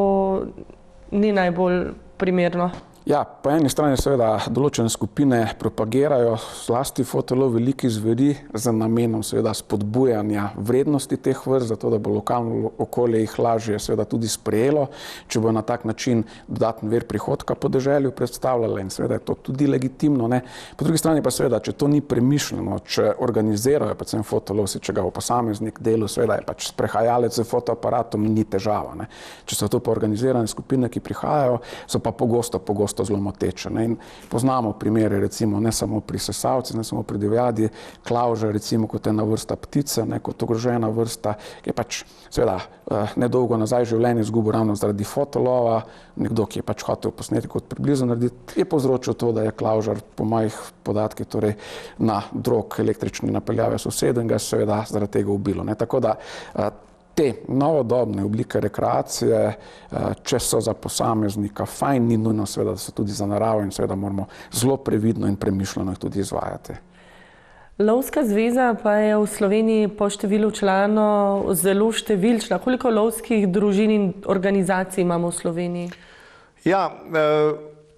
ni najbolj primerno. Ja, po eni strani seveda določene skupine propagirajo zlasti fotolov velikih zveri z namenom seveda spodbujanja vrednosti teh vrst, zato da bo lokalno okolje jih lažje seveda tudi sprejelo, če bo na tak način dodaten vir prihodka podeželju predstavljala in seveda je to tudi legitimno. Po drugi strani pa seveda, če to ni premišljeno, če organizirajo predvsem fotolov, če ga v posameznik delu, seveda je pač sprehajalec z fotoaparatom, ni težava. Če so to pa organizirane skupine, ki prihajajo, so pa pogosto zelo moteče. In poznamo primere, recimo, ne samo pri sesalcih, ne samo pri divjadi, klavža, recimo, kot ena vrsta ptice, kot ogrožena vrsta, ki je pač seveda nedolgo nazaj življenje izgubil ravno zaradi fotolova, nekdo, ki je pač hotel posneti kot približno narediti, je povzročil to, da je klavžar po mojih podatkih torej na drog električne napeljave sosedenga seveda zaradi tega ubilo. Tako da te novodobne oblike rekreacije, če so za posameznika fajn, ni nujno seveda, da so tudi za naravo in seveda moramo zelo previdno in premišljeno jih tudi izvajati. Lovska zveza pa je v Sloveniji po številu članov zelo številčna. Koliko lovskih družin in organizacij imamo v Sloveniji? Ja,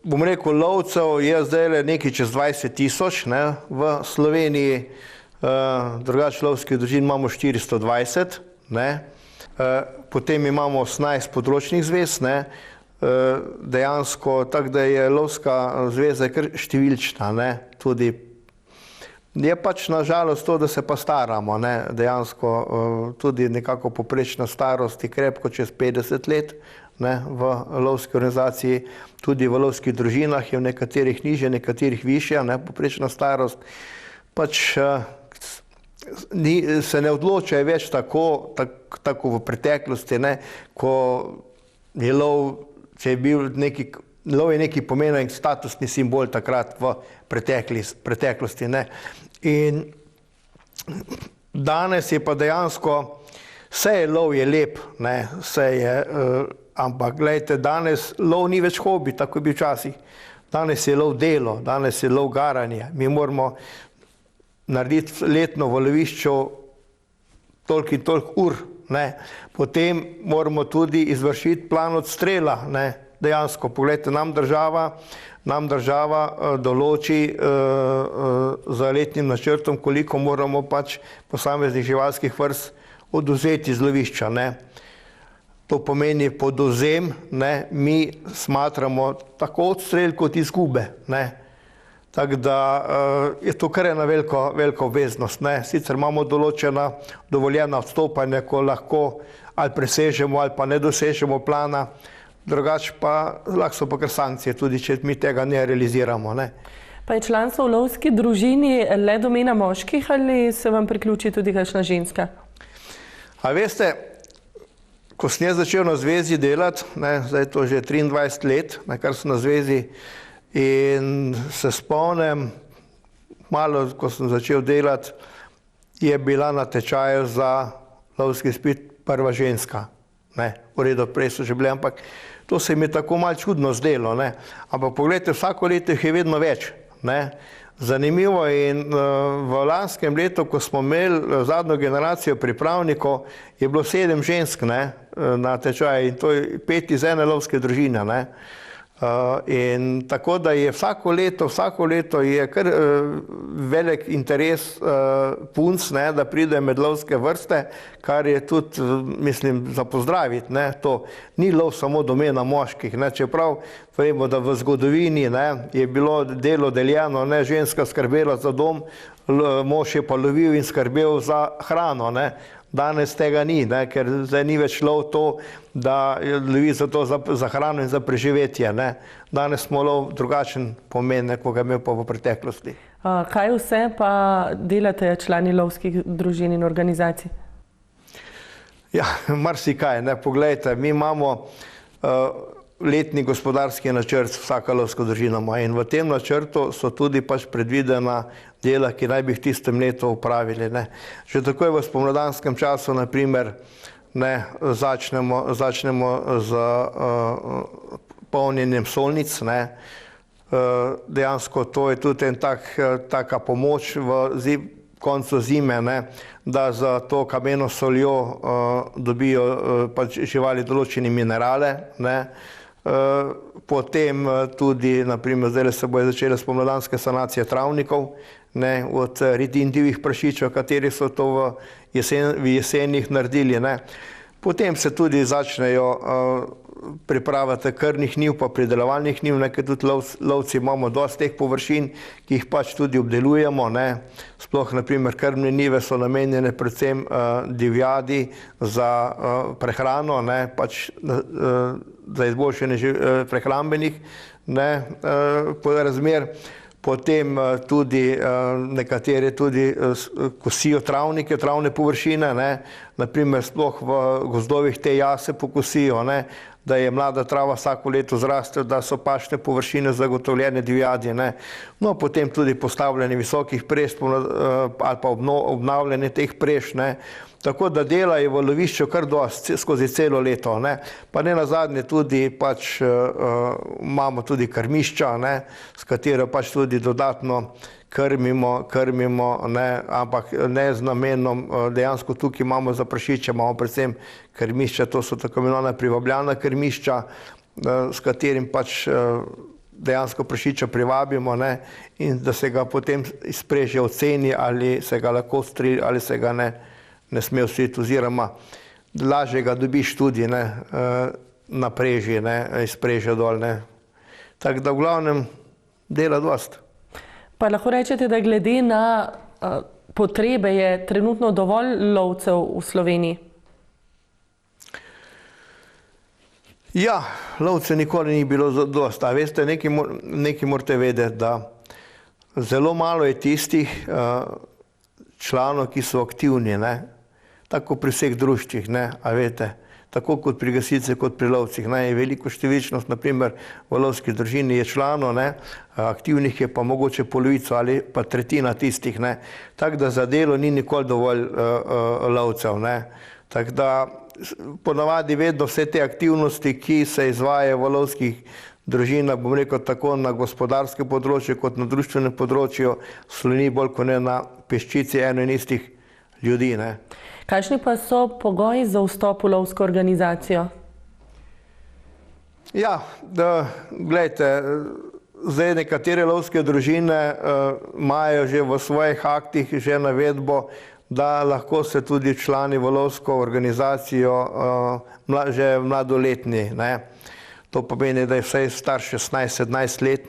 bom rekel, lovcev je zdaj nekaj čez 20 000 v Sloveniji, drugače lovskih družin imamo 420. Potem imamo 18 področnih zvez, dejansko tako, da je lovska zveza kar številčna, tudi je pač na žalost to, da se pa staramo, dejansko tudi nekako poprečna starost je krepko čez 50 let v lovski organizaciji, tudi v lovskih družinah je v nekaterih nižje, nekaterih višja, poprečna starost, pač se ne odločajo več tako v preteklosti, ko je lov, če je bil lov je neki pomenen statusni simbol takrat v preteklosti. In danes je pa dejansko, vse je lov je lep, vse je, ampak gledajte, danes lov ni več hobi, tako je bil včasih. Danes je lov delo, danes je lov garanje. Mi moramo narediti letno v lovišču toliko in toliko ur, potem moramo tudi izvršiti plan odstrela, dejansko, pogledajte, nam država določi za letnim načrtom, koliko moramo pač posameznih živalskih vrst odvzeti iz lovišča, ne. To pomeni podvzem, ne, mi smatramo tako odstrel kot izgube, ne. Tako da je to kar ena velika obveznost, ne. Sicer imamo določena dovoljena odstopanja, ko lahko ali presežemo ali pa ne dosežemo plana, drugače pa lahko so pa kar sankcije, tudi če mi tega ne realiziramo, ne. Pa je članstvo v lovski družini le domena moških ali se vam priključi tudi kakšna ženska? A veste, ko sem jaz začel na zvezi delati, ne, zdaj je to že 23 let, ne, kar sem na zvezi, in se spomnim, malo, ko sem začel delati, je bila na tečaju za lovski izpit prva ženska, ne, v redu, prej so že bile, ampak to se mi je tako malo čudno zdelo, ne, ampak pogledajte, vsako leto jih je vedno več, ne. Zanimivo in v lanskem letu, ko smo imeli zadnjo generacijo pripravnikov, je bilo 7 žensk, ne, na tečaju in to je 5 iz ene lovske družine, ne. In tako da je vsako leto je kar velik interes punc, ne, da pridejo med lovske vrste, kar je tudi, mislim, za pozdraviti, ne, to ni lov samo domena moških, ne, čeprav vemo, da v zgodovini, ne, je bilo delo deljeno, ne, ženska skrbela za dom, mož je pa lovil in skrbel za hrano, ne. Danes tega ni, ne, ker zdaj ni več lov to, da lovi za hrano in za preživetje, ne. Danes smo lov drugačen pomen, kot ga imel pa v preteklosti. Kaj vse pa delate člani lovskih družin in organizacij? Ja, marsikaj, ne, poglejte, mi imamo letni gospodarski načrt, vsaka lovska družina ima, in v tem načrtu so tudi pač predvidena dela, ki naj bi v tistem letu upravili, ne. Že takoj v spomladanskem času, na primer, ne, začnemo z polnjenjem solnic, ne. Dejansko to je tudi taka pomoč v koncu zime, ne, da za to kameno soljo dobijo pač živali določene minerale, ne. Potem tudi, na primer, zdaj se bojo začele spomladanske sanacije travnikov, ne, od redin divjih prašičev, kateri so to v jesenih naredili, ne. Potem se tudi začnejo pripravljati krmnih njiv pa pridelovalnih njiv, ne, ker tudi lovci imamo dosti teh površin, ki jih pač tudi obdelujemo, ne. Sploh, na primer, krmne njive so namenjene predvsem divjadi za prehrano, ne, pač za izboljšanje prehrambenih, ne, razmer. Potem tudi nekateri tudi kosijo travnike, travne površine, ne, na primer sploh v gozdovih te jase pokosijo, ne, da je mlada trava vsako leto zraste, da so pašne površine zagotovljene divjadi, ne. No, potem tudi postavljanje visokih preš ali pa obnavljanje teh preš, ne. Tako da dela je v lovišču kar dosti skozi celo leto, ne. Pa ne nazadnje tudi pač imamo tudi krmišča, ne, s katero pač tudi dodatno krmimo, ne, ampak ne z namenom, dejansko tukaj imamo za prašiče, imamo predvsem krmišča, to so tako imenovana privabljana krmišča, s katerim pač dejansko prašiča privabimo, ne, in da se ga potem iz preže oceni, ali se ga lahko streli, ali se ga ne sme ustreliti, oziroma lažje ga dobiš tudi, ne, na preži, ne, iz preže dol, ne. Tako da v glavnem dela dosti. Pa lahko rečete, da glede na potrebe je trenutno dovolj lovcev v Sloveniji? Ja, lovcev nikoli ni bilo dosti. A veste, nekaj morate vedeti, da zelo malo je tistih članov, ki so aktivni, ne. Tako pri vseh društvih, ne, a veste. Tako kot pri gasilcih, kot pri lovcih, ne, je veliko številčnost, na primer v lovski družini je članov, ne, aktivnih je pa mogoče polovico ali pa tretjina tistih, ne. Tako da za delo ni nikoli dovolj lovcev, ne. Tako da ponavadi vedno vse te aktivnosti, ki se izvajajo v lovskih družinah, bom rekel tako na gospodarskem področju kot na društvenem področju, sloni bolj kot ne na peščici eno in istih ljudi, ne. Kakšni pa so pogoji za vstop v lovsko organizacijo? Ja, gledajte, zdaj nekatere lovske družine imajo že v svojih aktih že navedbo, da lahko se tudi člani v lovsko organizacijo že mladoletni. To pomeni, da je vsaj star 16-17 let.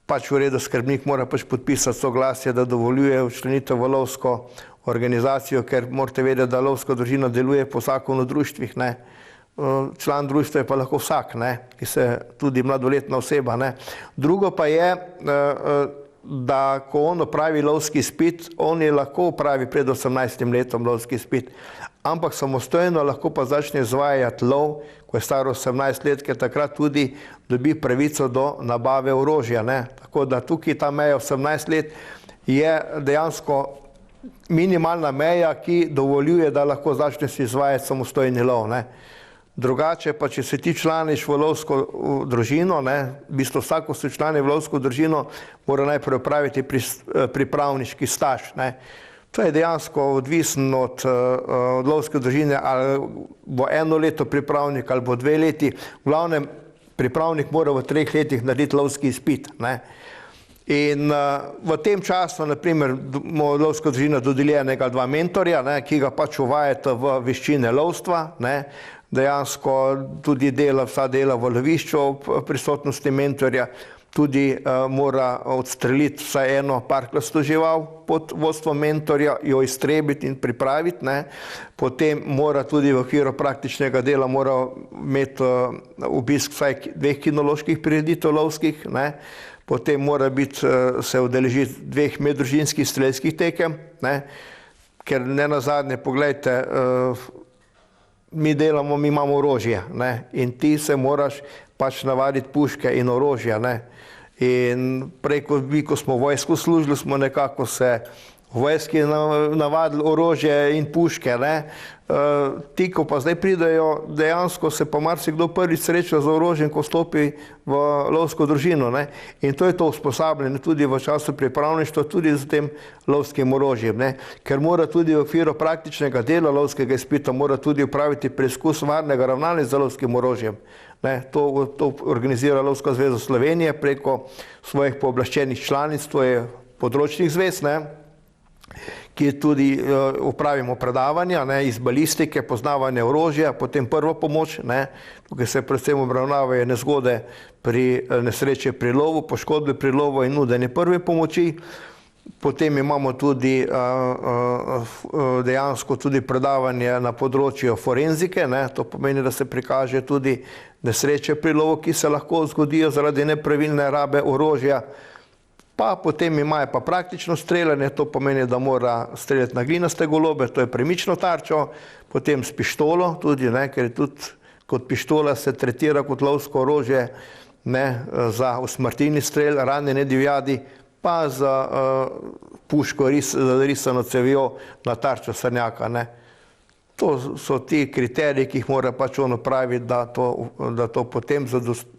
Pač v redu, skrbnik mora pač podpisati soglasje, da dovoljuje včlanitev v lovsko organizacijo, ker morate vedeti, da lovska družina deluje po zakonu o društvih. Član društva je pa lahko vsak, ki se tudi mladoletna oseba. Drugo pa je, da ko on opravi lovski izpit, on je lahko opravi pred 18 letom lovski izpit, ampak samostojno lahko pa začne izvajati lov, ko je star 18 let, ker takrat tudi dobi pravico do nabave orožja. Tako da tukaj ta meja 18 let je dejansko minimalna meja, ki dovoljuje, da lahko začneš izvajati samostojni lov. Drugače pa, če se ti članiš v lovsko družino, v bistvu vsako se člani v lovsko družino, mora najprej opraviti pripravniški staž. To je dejansko odvisno od lovske družine, ali bo 1 leto pripravnik ali bo 2 leti. V glavnem, pripravnik mora v 3 letih narediti lovski izpit. In v tem času, naprimer, ima lovska družina dodeljenega 2 mentorja, ki ga pač uvajata v veščine lovstva. Dejansko tudi vsa dela v lovišču v prisotnosti mentorja, tudi mora odstreliti vsaj eno parklasto žival pod vodstvom mentorja, jo iztrebiti in pripraviti. Potem mora tudi v okviru praktičnega dela imeti obisk vsaj 2 kinoloških prireditev lovskih. Potem mora se udeležiti 2 meddružinskih strelskih tekem, ker ne nazadnje, poglejte, mi imamo orožje in ti se moraš pač navaditi puške in orožja. In prej, ko smo v vojsku služili, smo nekako se v vojski navadili orožje in puške. Ti, ko pa zdaj pridejo, dejansko se pa marsikdo prvič sreča z orožjem, ko stopi v lovsko družino. In to je to usposabljanje tudi v času pripravništva, tudi z tem lovskim orožjem. Ker mora tudi v okviru praktičnega dela lovskega izpita mora tudi upraviti preizkus varnega ravnanja z lovskim orožjem. To organizira Lovska zveza Slovenije preko svojih pooblaščenih članic, to je področnih zvez, ki tudi upravimo predavanja iz balistike, poznavanja orožja, potem prvo pomoč. Tukaj se predvsem obravnavajo nezgode pri nesreče pri lovu, poškodbe pri lovu in nudenje prve pomoči. Potem imamo tudi dejansko tudi predavanje na področju forenzike. To pomeni, da se prikaže tudi nesreče pri lovu, ki se lahko zgodijo zaradi nepravilne rabe orožja. Pa potem imajo pa praktično streljanje, to pomeni, da mora streljati na glinaste golobe, to je premično tarčo, potem s pištolo tudi, ker je tudi kot pištola se tretira kot lovsko orožje za usmrtilni strel, ranjene divjadi, pa za puško risano cevjo na tarčo srnjaka. To so ti kriteriji, ki jih mora pač on opraviti, da to potem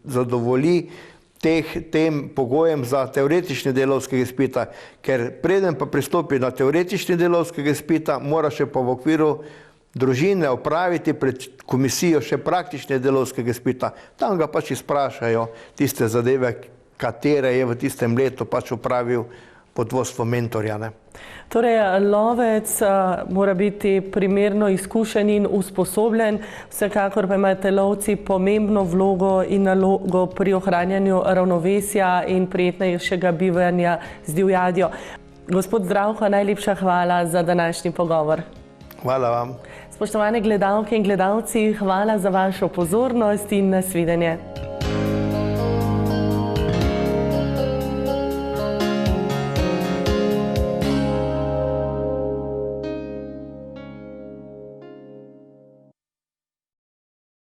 zadovolji tem pogojem za teoretični del lovskega izpita, ker preden pa pristopi na teoretični del lovskega izpita, mora še pa v okviru družine opraviti pred komisijo še praktični del lovskega izpita. Tam ga pač izprašajo tiste zadeve, katere je v tistem letu pač opravil pod vodstvom mentorja. Torej, lovec mora biti primerno izkušen in usposobljen, vsekakor pa imate lovci pomembno vlogo in nalogo pri ohranjanju ravnovesja in prijetnejšega bivanja z divjadjo. Gospod Zdravko, najlepša hvala za današnji pogovor. Hvala vam. Spoštovane gledalke in gledalci, hvala za vašo pozornost in nasvidenje.